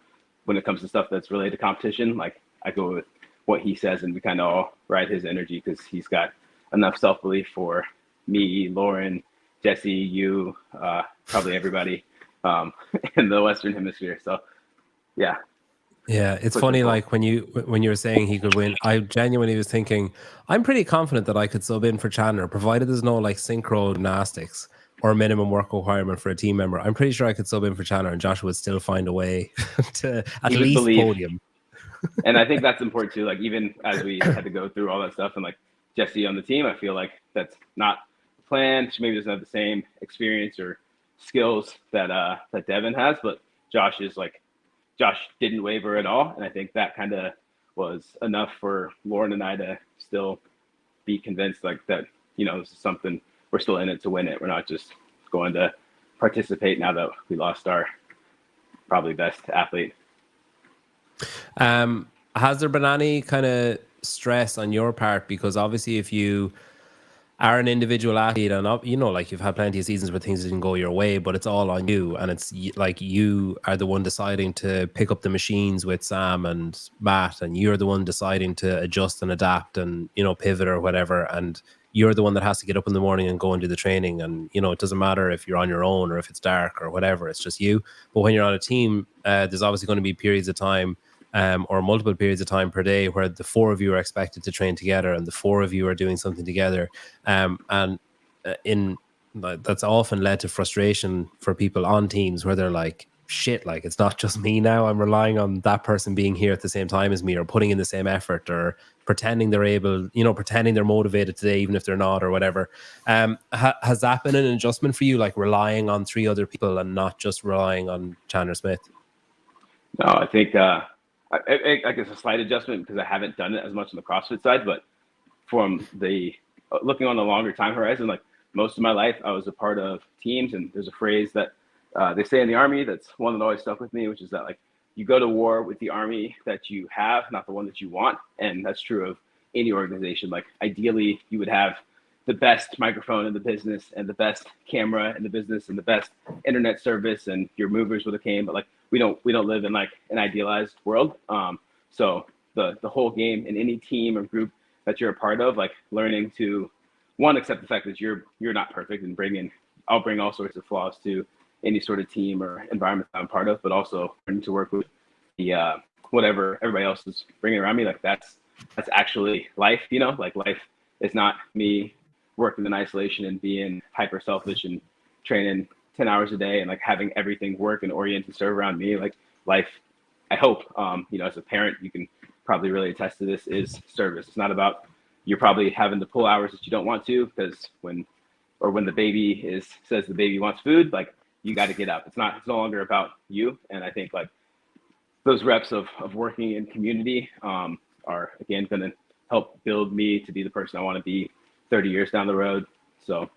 when it comes to stuff that's related to competition, like I go with what he says, and we kind of all ride his energy, because he's got enough self-belief for me, Lauren, Jesse, you, probably everybody in the Western Hemisphere. So, yeah. Yeah, it's funny. Like when you were saying he could win, I genuinely was thinking I'm pretty confident that I could sub in for Chandler, provided there's no like synchro gymnastics or minimum work requirement for a team member. I'm pretty sure I could sub in for Chandler, and Joshua would still find a way to at least podium. And I think that's important too. Like even as we had to go through all that stuff, and like Jesse on the team, I feel like that's not the plan. She maybe doesn't have the same experience or skills that that Devin has, but Josh didn't waver at all, and I think that kind of was enough for Lauren and I to still be convinced like that. This is something we're still in it to win it. We're not just going to participate now that we lost our probably best athlete. Has there been any kind of stress on your part? Because obviously if you are an individual athlete and like you've had plenty of seasons where things didn't go your way, but it's all on you, and it's like you are the one deciding to pick up the machines with Sam and Matt, and you're the one deciding to adjust and adapt and pivot or whatever, and you're the one that has to get up in the morning and go and do the training, and it doesn't matter if you're on your own or if it's dark or whatever, it's just you. But when you're on a team, there's obviously going to be periods of time or multiple periods of time per day where the four of you are expected to train together and the four of you are doing something together. That's often led to frustration for people on teams where they're like, shit, like it's not just me now. I'm relying on that person being here at the same time as me, or putting in the same effort, or pretending they're able, pretending they're motivated today, even if they're not, or whatever. Has that been an adjustment for you, like relying on three other people and not just relying on Chandler Smith? No, I think I guess a slight adjustment because I haven't done it as much on the CrossFit side, but from the looking on the longer time horizon, like most of my life, I was a part of teams, and there's a phrase that they say in the Army that's one that always stuck with me, which is that like you go to war with the Army that you have, not the one that you want, and that's true of any organization. Like ideally, you would have the best microphone in the business and the best camera in the business and the best internet service and your movers with a cane, but like we don't live in like an idealized world. So the whole game in any team or group that you're a part of, like learning to accept the fact that you're not perfect, and I'll bring all sorts of flaws to any sort of team or environment that I'm part of, but also learning to work with the whatever everybody else is bringing around me. Like that's actually life, like life is not me working in isolation and being hyper selfish and training 10 hours a day and like having everything work and orient and serve around me. Like life, I hope, as a parent, you can probably really attest to this, is service. It's not about you're probably having to pull hours that you don't want to, because when the baby says the baby wants food, like you got to get up. It's no longer about you. And I think like those reps of working in community are again going to help build me to be the person I want to be 30 years down the road. So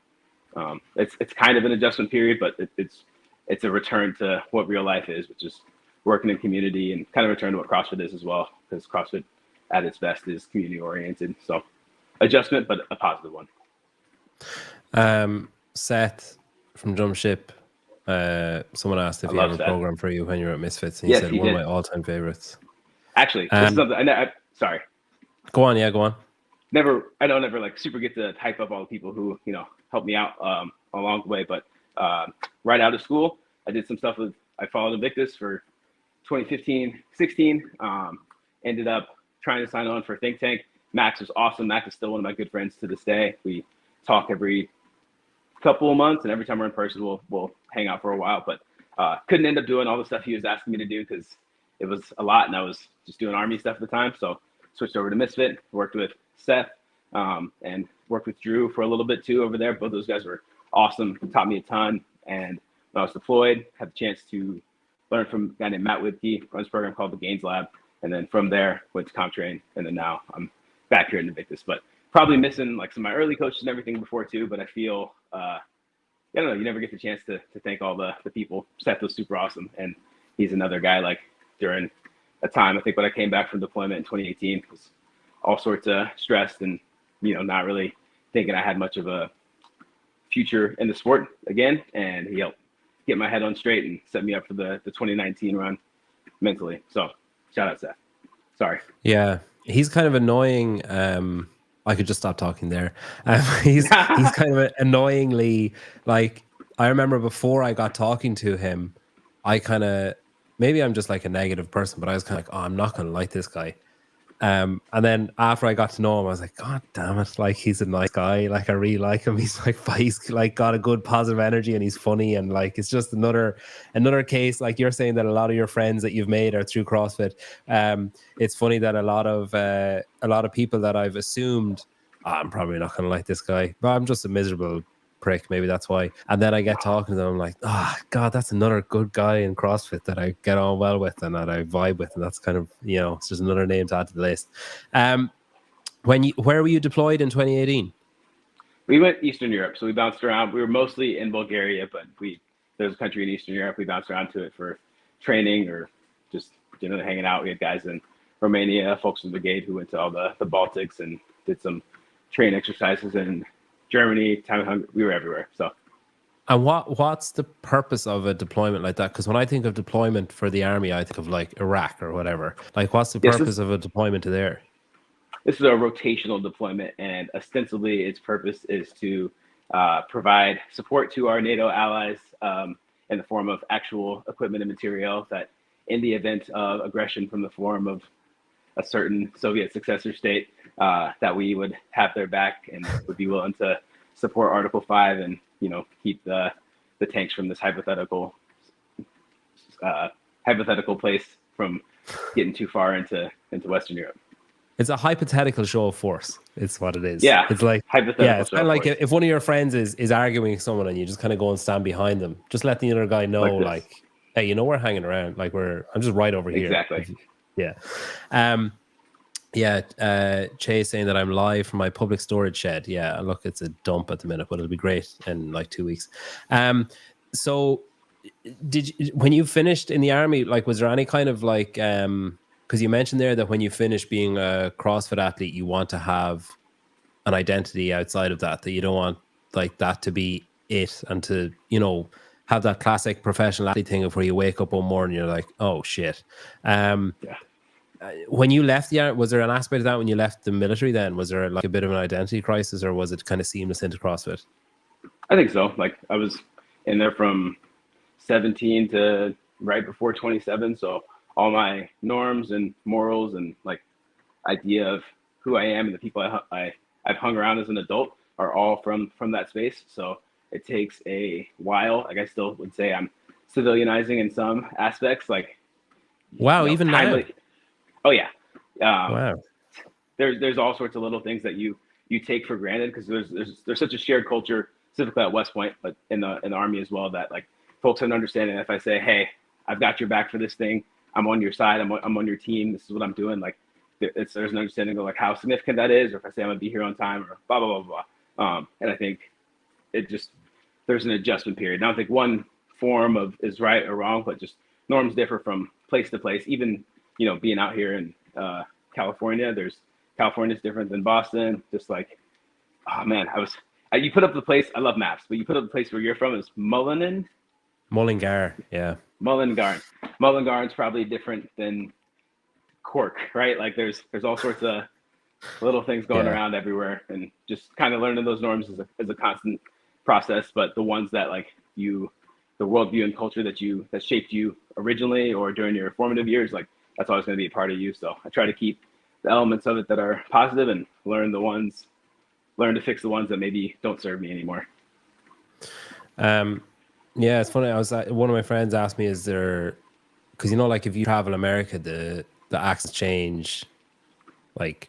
it's kind of an adjustment period, but it's a return to what real life is, which is working in community, and kind of return to what CrossFit is as well, because CrossFit at its best is community oriented. So adjustment, but a positive one. Seth from Jump Ship, someone asked if you have a program for you when you were at Misfits, and you said one of my all-time favorites. Actually, this is something sorry. Go on, yeah, go on. I don't ever like super get to hype up all the people who helped me out along the way, but right out of school, I did some stuff I followed Invictus for 2015-16. Ended up trying to sign on for Think Tank. Max was awesome. Max is still one of my good friends to this day. We talk every couple of months, and every time we're in person, we'll hang out for a while. But couldn't end up doing all the stuff he was asking me to do because it was a lot, and I was just doing Army stuff at the time. So switched over to Misfit, worked with Seth, and worked with Drew for a little bit too over there. Both those guys were awesome, taught me a ton. And when I was deployed, had the chance to learn from a guy named Matt Whipke, runs a program called the Gains Lab. And then from there, went to CompTrain, and then now I'm back here in Invictus. But probably missing like some of my early coaches and everything before too. But I feel, I don't know, you never get the chance to thank all the people. Seth was super awesome, and he's another guy like during a time, I think when I came back from deployment in 2018, was all sorts of stressed and, not really thinking I had much of a future in the sport again. And he helped get my head on straight and set me up for the 2019 run mentally. So shout out, Seth. Sorry. Yeah, he's kind of annoying. I could just stop talking there. He's kind of annoyingly, like, I remember before I got talking to him, I kind of, maybe I'm just like a negative person, but I was kind of like, oh, I'm not going to like this guy. And then after I got to know him, I was like, God damn it! Like he's a nice guy. Like I really like him. He's like got a good positive energy, and he's funny. And like it's just another case. Like you're saying that a lot of your friends that you've made are through CrossFit. It's funny that a lot of people that I've assumed, oh, I'm probably not going to like this guy, but I'm just a miserable prick. Maybe that's why. And then I get talking to them, I'm like, oh God, that's another good guy in CrossFit that I get on well with and that I vibe with, and that's kind of, it's just another name to add to the list. Where were you deployed in 2018? We went Eastern Europe, so we bounced around. We were mostly in Bulgaria, but there's a country in Eastern Europe. We bounced around to it for training or just hanging out. We had guys in Romania, folks from the brigade who went to all the Baltics and did some train exercises in Germany, Hungary. We were everywhere. So, and what's the purpose of a deployment like that? Because when I think of deployment for the army, I think of like Iraq or whatever. Like, what's the purpose of a deployment to there? This is a rotational deployment, and ostensibly its purpose is to provide support to our NATO allies in the form of actual equipment and material that, in the event of aggression from the form of a certain Soviet successor state, that we would have their back and would be willing to support Article 5 and keep the tanks from this hypothetical place from getting too far into Western Europe. It's a hypothetical show of force. It's what it is. Yeah, it's like hypothetical. Yeah, it's kind of like if one of your friends is arguing with someone and you just kind of go and stand behind them, just let the other guy know, like hey, we're hanging around. Like I'm just right over here. Exactly. Yeah. Chase saying that I'm live from my public storage shed. Yeah, look, it's a dump at the minute, but it'll be great in like 2 weeks. So when you finished in the army, like, was there any kind of like, because you mentioned there that when you finish being a CrossFit athlete, you want to have an identity outside of that you don't want like that to be it, and to, have that classic professional athlete thing of where you wake up one morning and you're like, oh shit. When you left the army, was there an aspect of that when you left the military then? Was there like a bit of an identity crisis, or was it kind of seamless into CrossFit? I think so. Like I was in there from 17 to right before 27. So all my norms and morals and like idea of who I am and the people I've hung around as an adult are all from that space. So it takes a while. Like I still would say I'm civilianizing in some aspects. Like, wow, even now. Oh yeah. Wow. There's all sorts of little things that you take for granted because there's such a shared culture, specifically at West Point, but in the Army as well, that like folks have an understanding. If I say, hey, I've got your back for this thing, I'm on your side, I'm on your team, this is what I'm doing. Like there's an understanding of like how significant that is, or if I say I'm gonna be here on time, or blah blah blah blah. And I think there's an adjustment period. I don't think one form is right or wrong, but just norms differ from place to place. Even being out here in California, California's different than Boston. Just like, oh man, you put up the place. I love maps, but you put up the place where you're from is Mullingar, yeah. Mullingar's probably different than Cork, right? Like there's all sorts of little things going around everywhere, and just kind of learning those norms is a constant process. But the ones that like the worldview and culture that shaped you originally or during your formative years, like that's always going to be a part of you. So I try to keep the elements of it that are positive and learn to fix the ones that maybe don't serve me anymore. Yeah, it's funny. One of my friends asked me, is there, because like if you travel America, the accents change like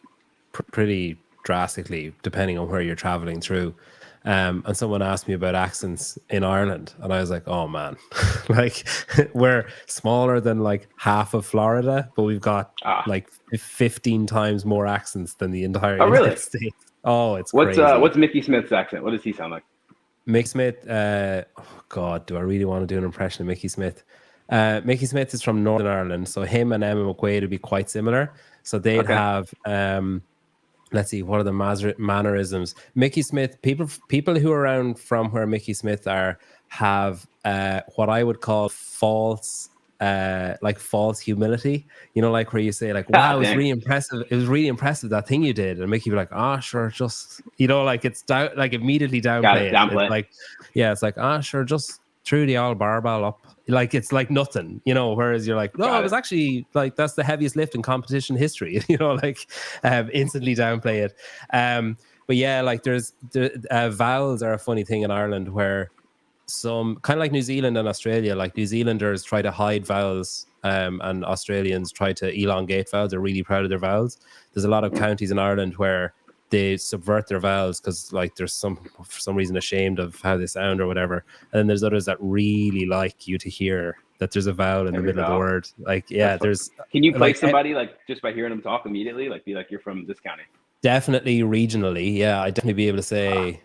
pretty drastically depending on where you're traveling through. And someone asked me about accents in Ireland, and I was like, oh man, like we're smaller than like half of Florida, but we've got like 15 times more accents than the entire United States. Oh, it's crazy. What's Mickey Smith's accent? What does he sound like? Mick Smith, oh God, do I really want to do an impression of Mickey Smith? Mickey Smith is from Northern Ireland, so him and Emma McQuaid would be quite similar. So they'd have, let's see, what are the mannerisms? Mickey Smith, people who are around from where Mickey Smith are have what I would call false humility. Like where you say like, wow, it was really impressive. It was really impressive, that thing you did. And Mickey be like, sure, just, like it's down, like immediately downplay it. It's like, yeah, it's like, sure, just threw the all barbell up. Like, it's like nothing, you know, whereas you're like, no, it was actually like, that's the heaviest lift in competition history, you know, like instantly downplay it. But yeah, like vowels are a funny thing in Ireland, where some kind of like New Zealand and Australia, like New Zealanders try to hide vowels, and Australians try to elongate vowels. They're really proud of their vowels. There's a lot of counties in Ireland where they subvert their vowels because like there's for some reason ashamed of how they sound or whatever. And then there's others that really like you to hear that there's a vowel in the middle of the word. Like, yeah, there's. Can you place like, somebody like just by hearing them talk immediately? Like, be like, you're from this county. Definitely regionally, yeah. I'd definitely be able to say,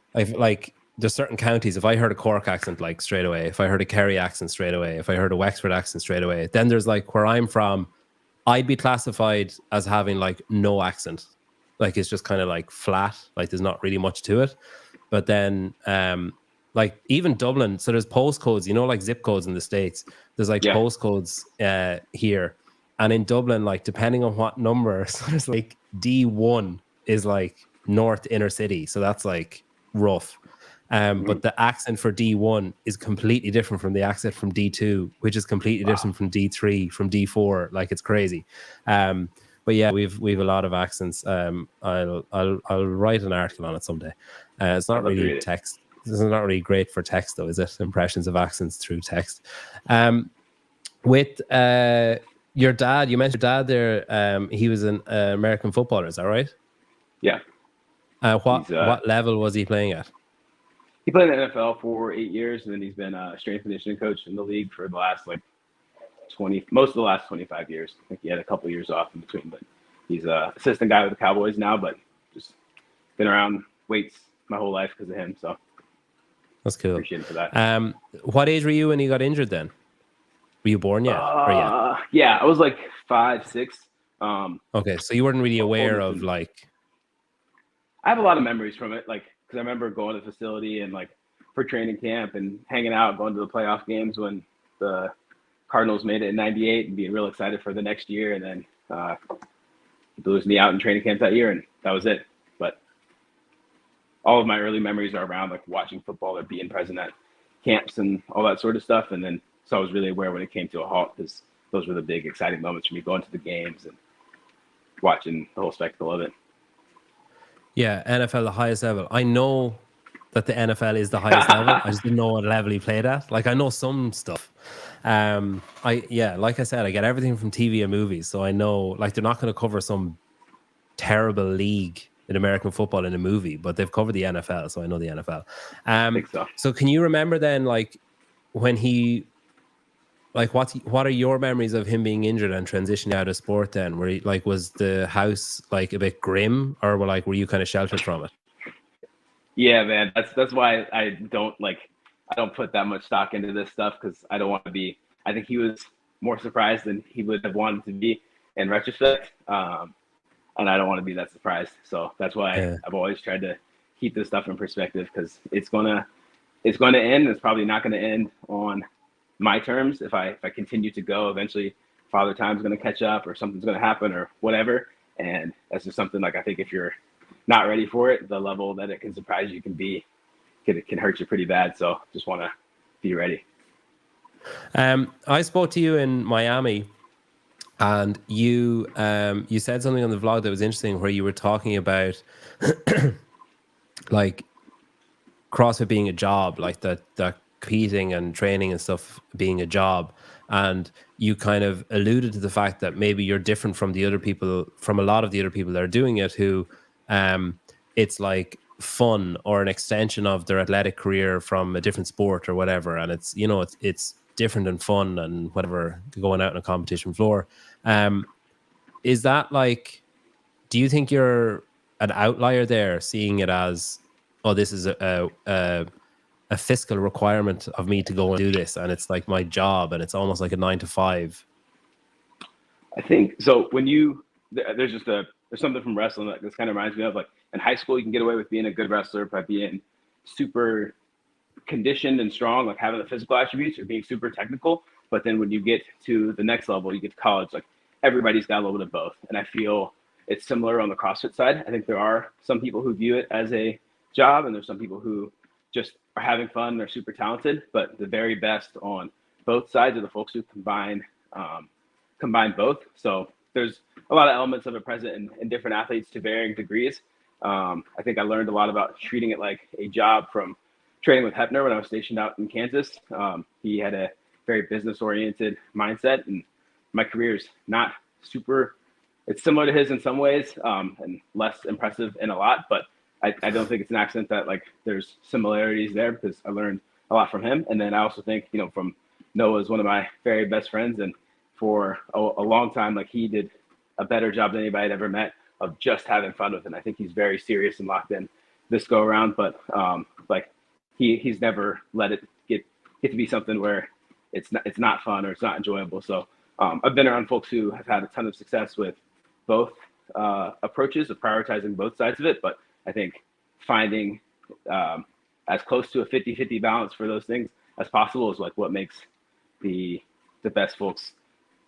there's certain counties, if I heard a Cork accent, like, straight away, if I heard a Kerry accent straight away, if I heard a Wexford accent straight away, then there's like where I'm from, I'd be classified as having like no accent. Like, it's just kind of like flat, like there's not really much to it. But then like even Dublin, so there's postcodes, you know, like zip codes in the States. There's like postcodes here. And in Dublin, like depending on what number, so there's like D1 is like north inner city. So that's like rough. But the accent for D1 is completely different from the accent from D2, which is completely different from D3, from D4. Like, it's crazy. But yeah, we've a lot of accents. I'll write an article on it someday. It's not really text. This is not really great for text, though, is it? Impressions of accents through text. With your dad, you mentioned your dad there. He was an American footballer. Is that right? Yeah. What level was he playing at? He played in the NFL for 8 years, and then he's been a strength conditioning coach in the league for the last most of the last 25 years. I think he had a couple of years off in between, but he's a assistant guy with the Cowboys now, but just been around weights my whole life because of him. So that's cool. Appreciate him for that. What age were you when you got injured then? Were you born yet? Yeah, I was like 5, 6. Okay, so you weren't really aware of like. I have a lot of memories from it, like, because I remember going to the facility and like for training camp and hanging out, going to the playoff games when the Cardinals made it in '98 and being real excited for the next year. And then he blew me out in training camp that year, and that was it. But all of my early memories are around like watching football or being present at camps and all that sort of stuff. And then so I was really aware when it came to a halt, because those were the big exciting moments for me, going to the games and watching the whole spectacle of it. Yeah, NFL, the highest level. I know that the NFL is the highest level. I just didn't know what level he played at. Like, I know some stuff. Like I said, I get everything from TV and movies. So I know, like, they're not going to cover some terrible league in American football in a movie, but they've covered the NFL. So I know the NFL. I think so. So can you remember then, like, when he, like, what are your memories of him being injured and transitioning out of sport then? Were he, like, was the house like a bit grim, or were you kind of sheltered from it? Yeah, man, that's why I don't put that much stock into this stuff, because I don't want to be. I think he was more surprised than he would have wanted to be in retrospect, and I don't want to be that surprised. So that's why I've always tried to keep this stuff in perspective, because it's gonna end. It's probably not gonna end on my terms. If I continue to go, eventually Father Time's going to catch up, or something's going to happen, or whatever. And that's just something, like, I think if you're not ready for it, the level that it can surprise you can hurt you pretty bad. So just want to be ready. I spoke to you in Miami, and you said something on the vlog that was interesting, where you were talking about like CrossFit being a job, like that competing and training and stuff being a job. And you kind of alluded to the fact that maybe you're different from a lot of the other people that are doing it, who it's like fun or an extension of their athletic career from a different sport or whatever. And it's, you know, it's different and fun and whatever, going out on a competition floor. Is that like, do you think you're an outlier there, seeing it as, oh, this is a fiscal requirement of me to go and do this, and it's like my job, and it's almost like a 9 to 5? I think so. When there's something from wrestling that this kind of reminds me of, like, in high school, you can get away with being a good wrestler by being super conditioned and strong, like having the physical attributes, or being super technical. But then when you get to the next level, you get to college, like, everybody's got a little bit of both. And I feel it's similar on the CrossFit side. I think there are some people who view it as a job, and there's some people who just are having fun, they're super talented, but the very best on both sides are the folks who combine both. So there's a lot of elements of it present in different athletes to varying degrees. I think I learned a lot about treating it like a job from training with Hefner when I was stationed out in Kansas. He had a very business-oriented mindset, and my career is not super. It's similar to his in some ways, and less impressive in a lot. But I don't think it's an accident that like there's similarities there, because I learned a lot from him. And then I also think, from Noah is one of my very best friends, and for a long time, like he did a better job than anybody I'd ever met of just having fun with it. I think he's very serious and locked in this go around, but like he's never let it get to be something where it's not fun or it's not enjoyable. So I've been around folks who have had a ton of success with both approaches of prioritizing both sides of it, but I think finding as close to a 50-50 balance for those things as possible is like what makes the best folks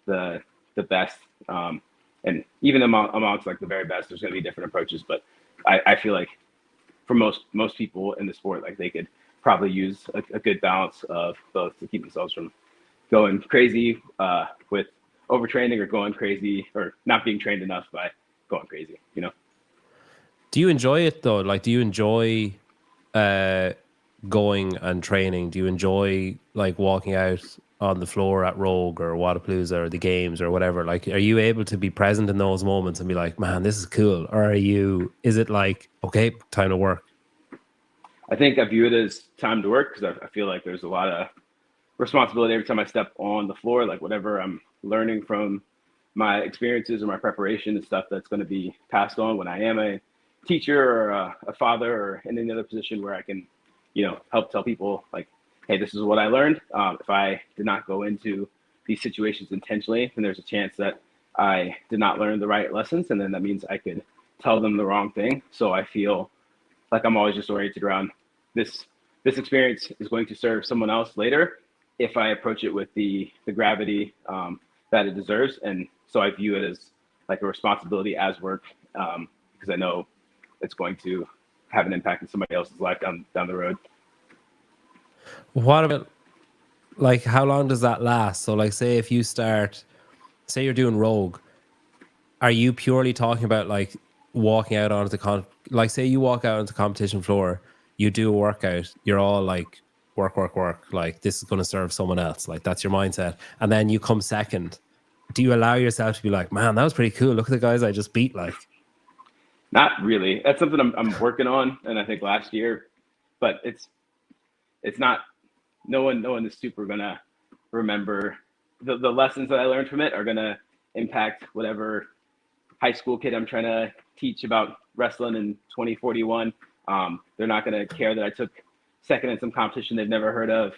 the best. And even amongst like the very best, there's going to be different approaches, but I feel like for most people in the sport, like they could probably use a good balance of both to keep themselves from going crazy with overtraining, or going crazy or not being trained enough by going crazy, Do you enjoy it though? Like, do you enjoy going and training? Do you enjoy like walking out on the floor at Rogue or Wadapalooza or the games or whatever? Like, are you able to be present in those moments and be like, man, this is cool? Or is it like, okay, time to work? I think I view it as time to work, because I feel like there's a lot of responsibility every time I step on the floor. Like whatever I'm learning from my experiences or my preparation is stuff that's going to be passed on when I am a teacher or a father or in any other position where I can, help tell people like, hey, this is what I learned. If I did not go into these situations intentionally, then there's a chance that I did not learn the right lessons, and then that means I could tell them the wrong thing. So I feel like I'm always just oriented around this experience is going to serve someone else later if I approach it with the gravity that it deserves. And so I view it as like a responsibility as work, because I know it's going to have an impact in somebody else's life down the road. What about like, how long does that last? So like, say you're doing Rogue, are you purely talking about like walking out onto like say you walk out onto the competition floor, you do a workout, you're all like work, like this is going to serve someone else, like that's your mindset, and then you come second. Do you allow yourself to be like, man, that was pretty cool, look at the guys I just beat? Like, not really. That's something I'm working on, and I think last year, but it's not. No one is super gonna remember the lessons that I learned from it are gonna impact whatever high school kid I'm trying to teach about wrestling in 2041. They're not gonna care that I took second in some competition they've never heard of,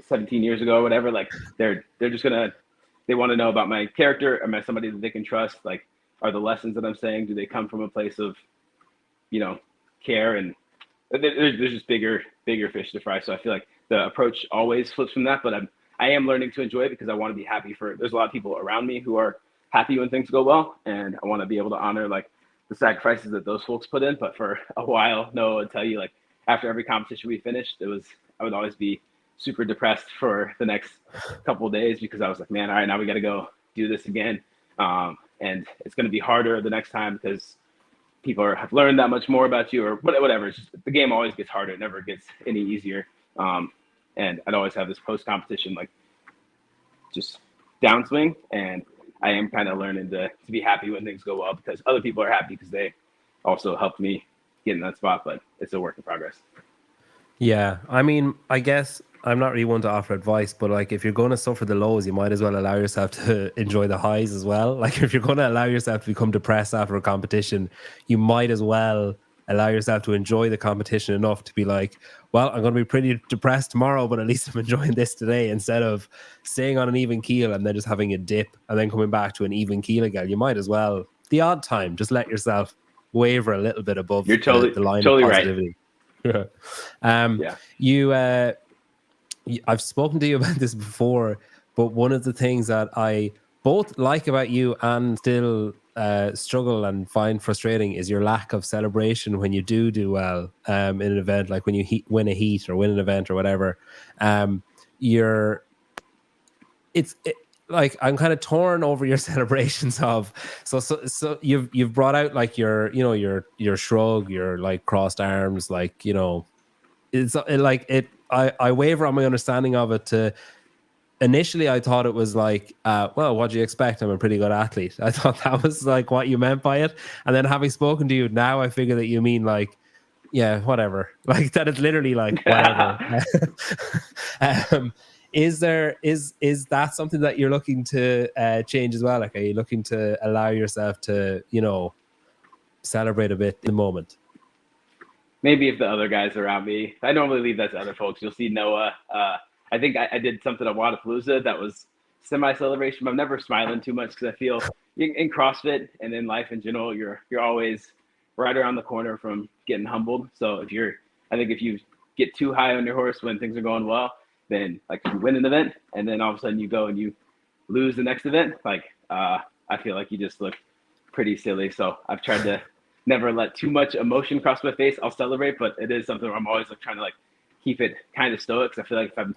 17 years ago or whatever. Like they're just they want to know about my character. Am I somebody that they can trust? Like, are the lessons that I'm saying, do they come from a place of, care? And there's just bigger fish to fry. So I feel like the approach always flips from that, but I am learning to enjoy it because I want to be happy there's a lot of people around me who are happy when things go well, and I want to be able to honor like the sacrifices that those folks put in. But for a while, Noah would tell you, like after every competition we finished, I would always be super depressed for the next couple of days, because I was like, man, all right, now we got to go do this again. And it's going to be harder the next time because people have learned that much more about you, or whatever. It's just, the game always gets harder. It never gets any easier. And I'd always have this post-competition, like just downswing. And I am kind of learning to be happy when things go well, because other people are happy because they also helped me get in that spot, but it's a work in progress. Yeah, I mean, I guess I'm not really one to offer advice, but like if you're going to suffer the lows, you might as well allow yourself to enjoy the highs as well. Like if you're going to allow yourself to become depressed after a competition, you might as well allow yourself to enjoy the competition enough to be like, well, I'm going to be pretty depressed tomorrow, but at least I'm enjoying this today, instead of staying on an even keel and then just having a dip and then coming back to an even keel again. You might as well, the odd time, just let yourself waver a little bit above the line of positivity. Right. Yeah. I've spoken to you about this before, but one of the things that I both like about you and still struggle and find frustrating is your lack of celebration when you do well in an event, like when you win a heat or win an event or whatever. You're like I'm kind of torn over your celebrations of so you've brought out like your your shrug, your like crossed arms, like I waver on my understanding of it. To initially I thought it was like well, what do you expect, I'm a pretty good athlete. I thought that was like what you meant by it, and then having spoken to you now, I figure that you mean like, yeah, whatever, like that. It's literally like whatever. Is that something that you're looking to change as well? Like, are you looking to allow yourself to celebrate a bit in the moment? Maybe if the other guys around me, I normally leave that to other folks. You'll see Noah. I think I did something at Wadapalooza that was semi-celebration, but I'm never smiling too much because I feel in CrossFit and in life in general, you're always right around the corner from getting humbled. So I think if you get too high on your horse when things are going well, then like if you win an event and then all of a sudden you go and you lose the next event, like I feel like you just look pretty silly. So I've tried to never let too much emotion cross my face. I'll celebrate, but it is something where I'm always like trying to like keep it kind of stoic. Cause I feel like if I'm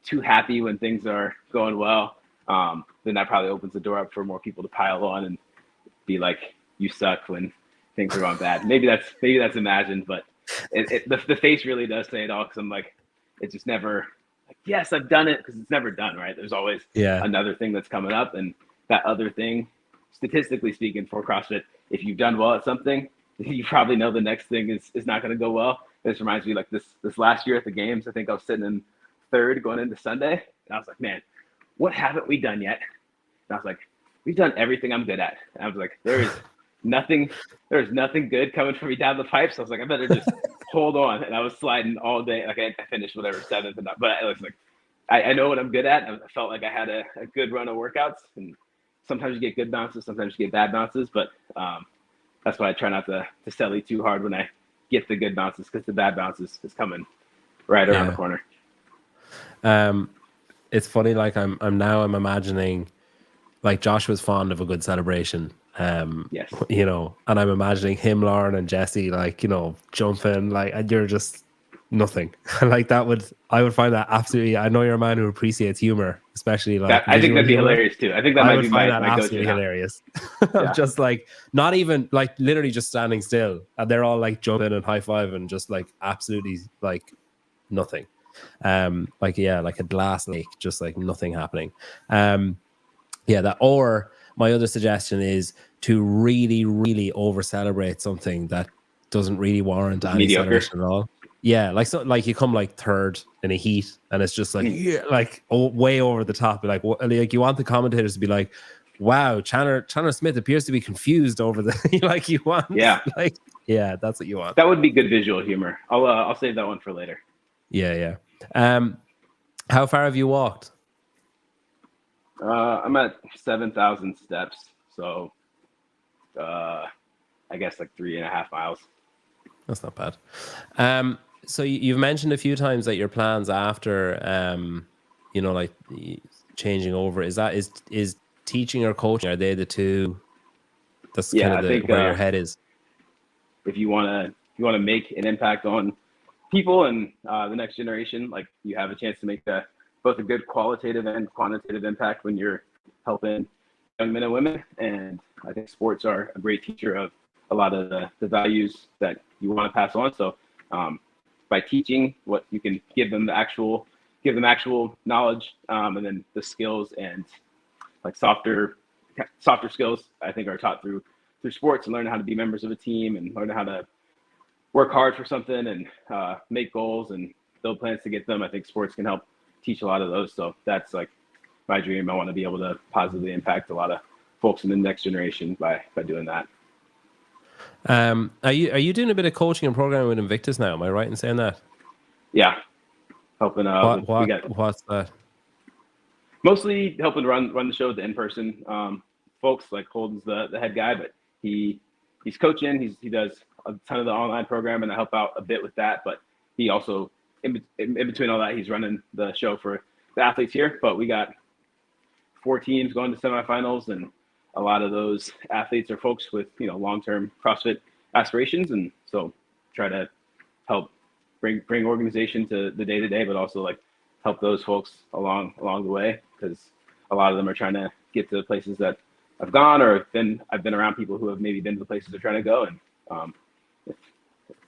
too happy when things are going well, then that probably opens the door up for more people to pile on and be like, you suck when things are going bad. Maybe that's imagined, but the face really does say it all. Cause I'm like, it's just never like, yes, I've done it. Cause it's never done. Right. There's always another thing that's coming up, and that other thing, statistically speaking, for CrossFit, if you've done well at something, you probably know the next thing is not going to go well. This reminds me, like this last year at the games, I think I was sitting in third going into Sunday, and I was like, man, what haven't we done yet? And I was like, we've done everything I'm good at. And I was like, there's nothing good coming for me down the pipe. So I was like, I better just hold on. And I was sliding all day. Like I finished whatever seventh, but I was like, I know what I'm good at. I felt like I had a good run of workouts, and sometimes you get good bounces, sometimes you get bad bounces, but that's why I try not to sell too hard when I get the good bounces, because the bad bounces is coming right around the corner. It's funny, like I'm imagining, like Josh was fond of a good celebration. Yes. And I'm imagining him, Lauren, and Jesse, like, jumping, like, and you're just nothing. Like I would find that absolutely. I know you're a man who appreciates humor, especially like I think that'd be hilarious too. I think that might be my absolutely hilarious. Just like not even like literally just standing still, and they're all like jumping and high five and just like absolutely like nothing. Like a glass lake, just like nothing happening. Or my other suggestion is to really, really over celebrate something that doesn't really warrant any celebration at all. Yeah, like you come like third in a heat, and it's just like way over the top. Like you want the commentators to be like, "Wow, Chandler Smith appears to be confused over the." Like you want, that's what you want. That would be good visual humor. I'll save that one for later. Yeah. How far have you walked? I'm at 7,000 steps, so I guess like 3.5 miles. That's not bad. So you've mentioned a few times that your plans after, like changing over, is teaching or coaching, are they the two? That's kind of where your head is. If you want to make an impact on people and the next generation, like you have a chance to make both a good qualitative and quantitative impact when you're helping young men and women. And I think sports are a great teacher of a lot of the values that you want to pass on. So by teaching what you can give them actual knowledge, and then the skills and like softer skills, I think, are taught through sports, and learning how to be members of a team and learning how to work hard for something and make goals and build plans to get them. I think sports can help teach a lot of those. So that's like my dream. I want to be able to positively impact a lot of folks in the next generation by doing that. Are you doing a bit of coaching and programming with Invictus now? Am I right in saying that? Yeah, helping. What's that? Mostly helping run the show with the in-person folks. Like Holden's the head guy, but he's coaching. He does a ton of the online program, and I help out a bit with that. But he also in between all that, he's running the show for the athletes here. But we got 4 teams going to semifinals, and a lot of those athletes are folks with long-term CrossFit aspirations, and so try to help bring organization to the day-to-day, but also like help those folks along the way, because a lot of them are trying to get to the places that I've gone, or I've been around people who have maybe been to the places they're trying to go, and if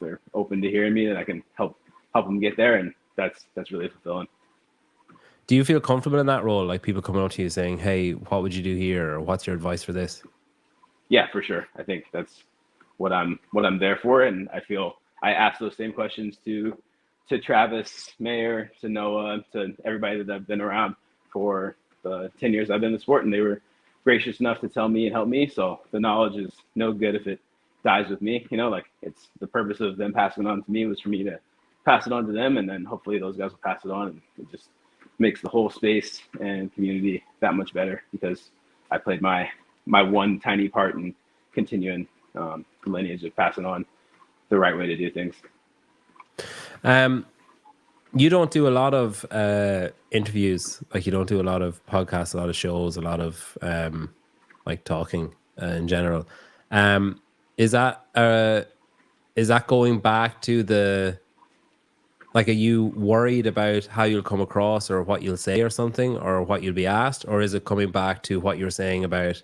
they're open to hearing me, then I can help them get there, and that's really fulfilling. Do you feel comfortable in that role? Like people coming up to you saying, "Hey, what would you do here?" or "What's your advice for this?" Yeah, for sure. I think that's what I'm there for, and I feel I ask those same questions to Travis, Mayer, to Noah, to everybody that I've been around for the 10 years I've been in the sport, and they were gracious enough to tell me and help me. So the knowledge is no good if it dies with me. Like it's the purpose of them passing it on to me was for me to pass it on to them, and then hopefully those guys will pass it on, and it just makes the whole space and community that much better because I played my one tiny part in continuing the lineage of passing on the right way to do things. You don't do a lot of interviews, like you don't do a lot of podcasts, a lot of shows, a lot of like talking in general. Is that going back to the, like, are you worried about how you'll come across or what you'll say or something, or what you'll be asked, or is it coming back to what you're saying about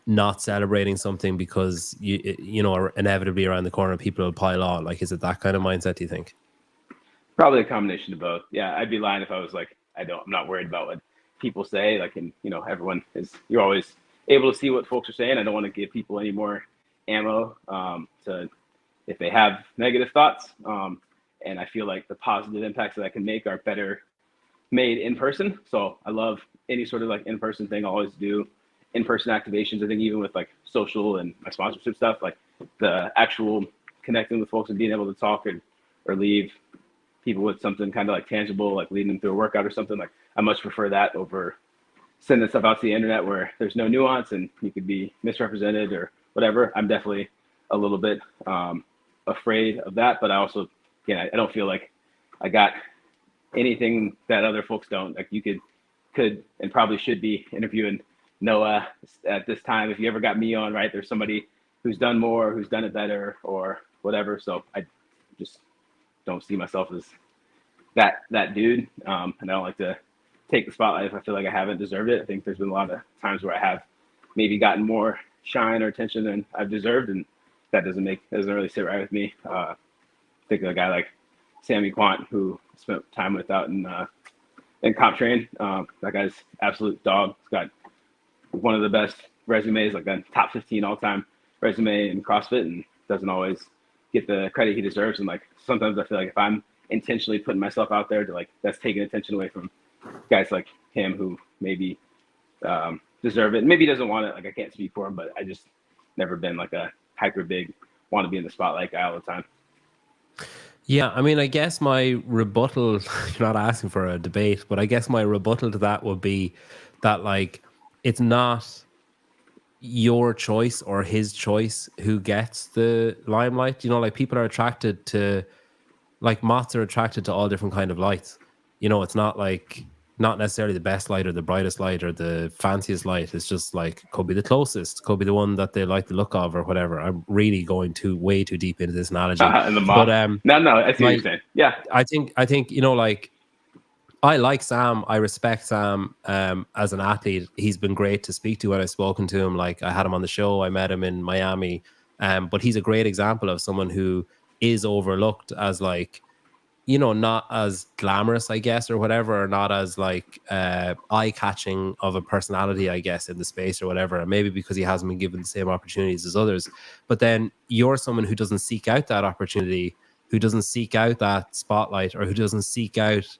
not celebrating something because you know inevitably around the corner people will pile on? Like, is it that kind of mindset, do you think? Probably a combination of both. Yeah, I'd be lying if I was like I'm not worried about what people say. Like, and everyone is, you're always able to see what folks are saying. I don't want to give people any more ammo to if they have negative thoughts. And I feel like the positive impacts that I can make are better made in person. So I love any sort of like in-person thing. I always do in-person activations. I think even with like social and my sponsorship stuff, like the actual connecting with folks and being able to talk or leave people with something kind of like tangible, like leading them through a workout or something, like I much prefer that over sending stuff out to the internet where there's no nuance and you could be misrepresented or whatever. I'm definitely a little bit afraid of that, but I also, I don't feel like I got anything that other folks don't. Like you could and probably should be interviewing Noah at this time. If you ever got me on, right, there's somebody who's done more, who's done it better or whatever. So I just don't see myself as that dude. And I don't like to take the spotlight if I feel like I haven't deserved it. I think there's been a lot of times where I have maybe gotten more shine or attention than I've deserved, and that doesn't really sit right with me. Think of a guy like Sammy Quant, who spent time with out in comp train. That guy's absolute dog. He's got one of the best resumes, like a top 15 all-time resume in CrossFit, and doesn't always get the credit he deserves. And like sometimes I feel like if I'm intentionally putting myself out there to like, that's taking attention away from guys like him who maybe deserve it. And maybe he doesn't want it. Like I can't speak for him, but I just never been like a hyper big want to be in the spotlight guy all the time. Yeah, I mean, I guess my rebuttal, you're not asking for a debate, but I guess my rebuttal to that would be that, like, it's not your choice or his choice who gets the limelight. Like people are attracted to, like moths are attracted to all different kind of lights. It's not like, not necessarily the best light or the brightest light or the fanciest light. It's just like, could be the closest, could be the one that they like the look of or whatever. I'm really going way too deep into this analogy. And the moth. But no, I see what you're saying. Yeah. I think, like, I like Sam. I respect Sam as an athlete. He's been great to speak to when I've spoken to him. Like I had him on the show. I met him in Miami. But he's a great example of someone who is overlooked as like, not as glamorous, I guess, or whatever, or not as like eye-catching of a personality, I guess, in the space or whatever. And maybe because he hasn't been given the same opportunities as others. But then you're someone who doesn't seek out that opportunity, who doesn't seek out that spotlight, or who doesn't seek out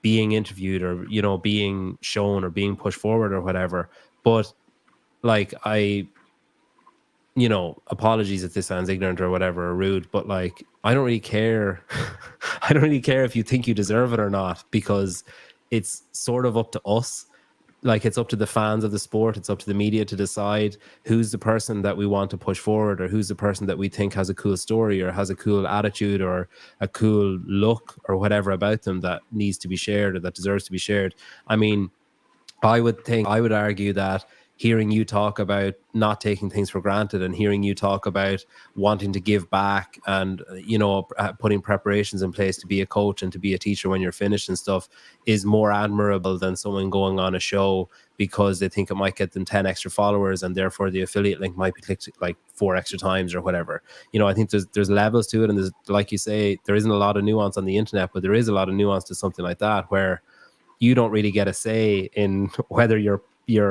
being interviewed or being shown or being pushed forward or whatever. But like apologies if this sounds ignorant or whatever or rude, but like I don't really care. I don't really care if you think you deserve it or not, because it's sort of up to us. Like it's up to the fans of the sport, it's up to the media to decide who's the person that we want to push forward, or who's the person that we think has a cool story or has a cool attitude or a cool look or whatever about them that needs to be shared or that deserves to be shared. I mean, I would argue that hearing you talk about not taking things for granted and hearing you talk about wanting to give back and, putting preparations in place to be a coach and to be a teacher when you're finished and stuff is more admirable than someone going on a show because they think it might get them 10 extra followers and therefore the affiliate link might be clicked like 4 extra times or whatever. I think there's levels to it, and there's, like you say, there isn't a lot of nuance on the internet, but there is a lot of nuance to something like that where you don't really get a say in whether you're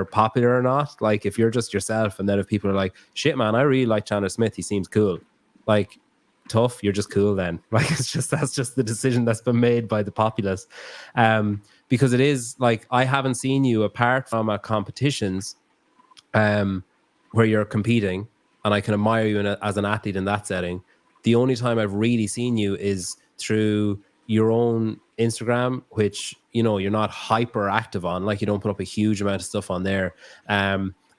popular or not. Like if you're just yourself, and then if people are like, shit man, I really like Chandler Smith, he seems cool, like tough, you're just cool then. Like that's just the decision that's been made by the populace. Because it is like, I haven't seen you apart from at competitions where you're competing, and I can admire you as an athlete in that setting. The only time I've really seen you is through your own Instagram, which you're not hyper active on, like you don't put up a huge amount of stuff on there,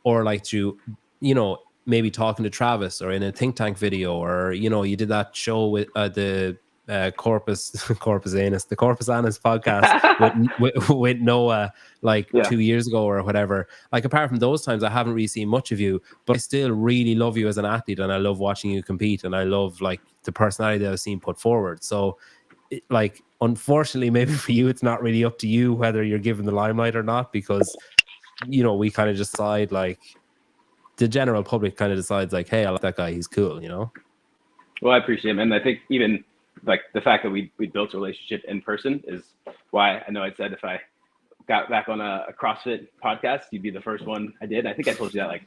or like through maybe talking to Travis or in a think tank video, or you did that show with the Corpus Anus podcast with Noah like 2 years ago or whatever. Like apart from those times, I haven't really seen much of you, but I still really love you as an athlete, and I love watching you compete, and I love like the personality that I've seen put forward. So like unfortunately maybe for you it's not really up to you whether you're given the limelight or not, because we kind of just decide, like the general public kind of decides like, hey, I like that guy, he's cool. Well, I appreciate him, and I think even like the fact that we built a relationship in person is why I know I said if I got back on a CrossFit podcast, you'd be the first one I did. I think I told you that like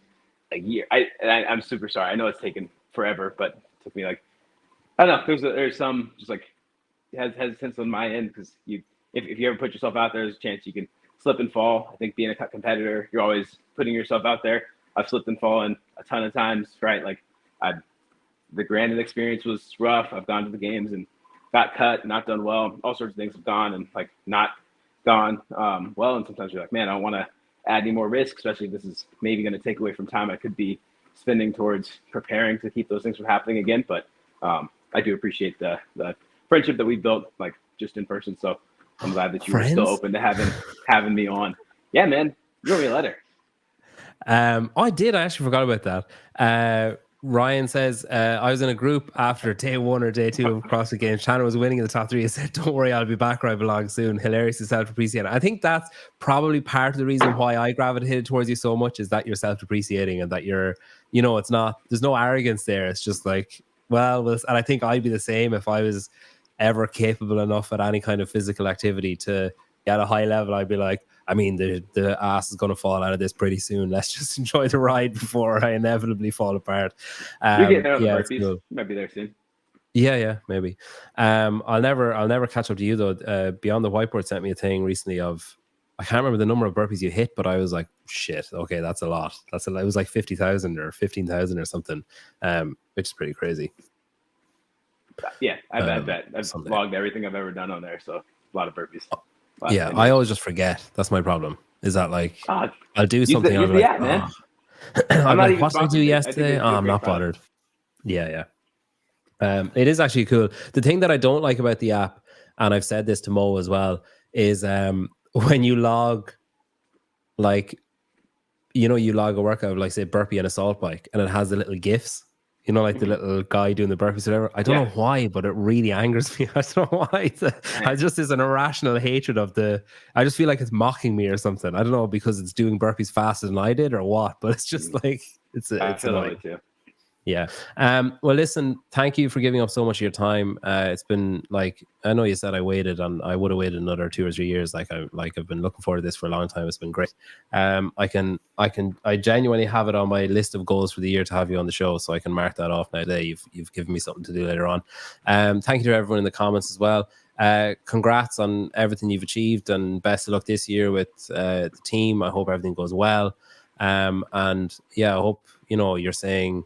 a year. I'm super sorry. I know it's taken forever, but it took me like, I don't know. There's some just like hesitance on my end, because if you ever put yourself out there, there's a chance you can slip and fall. I think being a competitor, you're always putting yourself out there. I've slipped and fallen a ton of times, right? Like the Granite experience was rough. I've gone to the games and got cut, not done well. All sorts of things have gone and like not gone well. And sometimes you're like, man, I don't want to add any more risk, especially if this is maybe going to take away from time I could be spending towards preparing to keep those things from happening again. But I do appreciate the friendship that we built, like just in person. So I'm glad that you were still open to having me on. Yeah, man, you wrote me a letter. I did. I actually forgot about that. Ryan says, I was in a group after day 1 or day 2 of CrossFit Games. Chandler was winning in the top 3. He said, don't worry, I'll be back where I belong soon. Hilarious and self-appreciating. I think that's probably part of the reason why I gravitated towards you so much, is that you're self-appreciating and that you're, it's not, there's no arrogance there. It's just like, well, and I think I'd be the same if I was ever capable enough at any kind of physical activity to get a high level. I'd be like, I mean, the ass is going to fall out of this pretty soon. Let's just enjoy the ride before I inevitably fall apart. You're getting there on the burpees. Cool. You might be there soon. Yeah, maybe. I'll never catch up to you though. Beyond the Whiteboard sent me a thing recently of, I can't remember the number of burpees you hit, but I was like, shit, okay, that's a lot. It was like 50,000 or 15,000 or something, which is pretty crazy. Yeah, I bet. I've vlogged everything I've ever done on there, so a lot of burpees. Yeah, I always just forget. That's my problem. Is that like I'll do something. I'm like, man. I'm like, what did I do yesterday? I'm not bothered. Yeah. It is actually cool. The thing that I don't like about the app, and I've said this to Mo as well, is when you log, like, you log a workout, like say burpee and assault bike, and it has the little GIFs. Like the little guy doing the burpees or whatever. I don't know why, but it really angers me. I don't know why. I just, there's an irrational hatred of I just feel like it's mocking me or something. I don't know, because it's doing burpees faster than I did or what, but it's just like, it's annoying. Too. Yeah. Well, listen, thank you for giving up so much of your time. It's been like, I know you said I waited, and I would have waited another 2 or 3 years. I've been looking forward to this for a long time. It's been great. I genuinely have it on my list of goals for the year to have you on the show, so I can mark that off now today. You've given me something to do later on. Thank you to everyone in the comments as well. Congrats on everything you've achieved, and best of luck this year with the team. I hope everything goes well. And yeah, I hope, you're saying,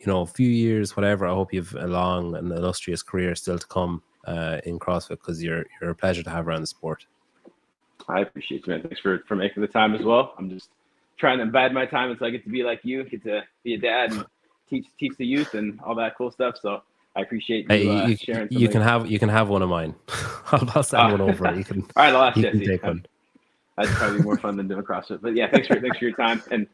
a few years, whatever. I hope you've a long and illustrious career still to come in CrossFit, because you're a pleasure to have around the sport. I appreciate you, man. Thanks for making the time as well. I'm just trying to invade my time until I get to be like you, get to be a dad and teach the youth and all that cool stuff. So I appreciate you sharing. You can have one of mine. I'll send one over. You can. All right, I'll ask you Jesse. Can take one. That'd probably be more fun than doing CrossFit. But yeah, thanks for your time. And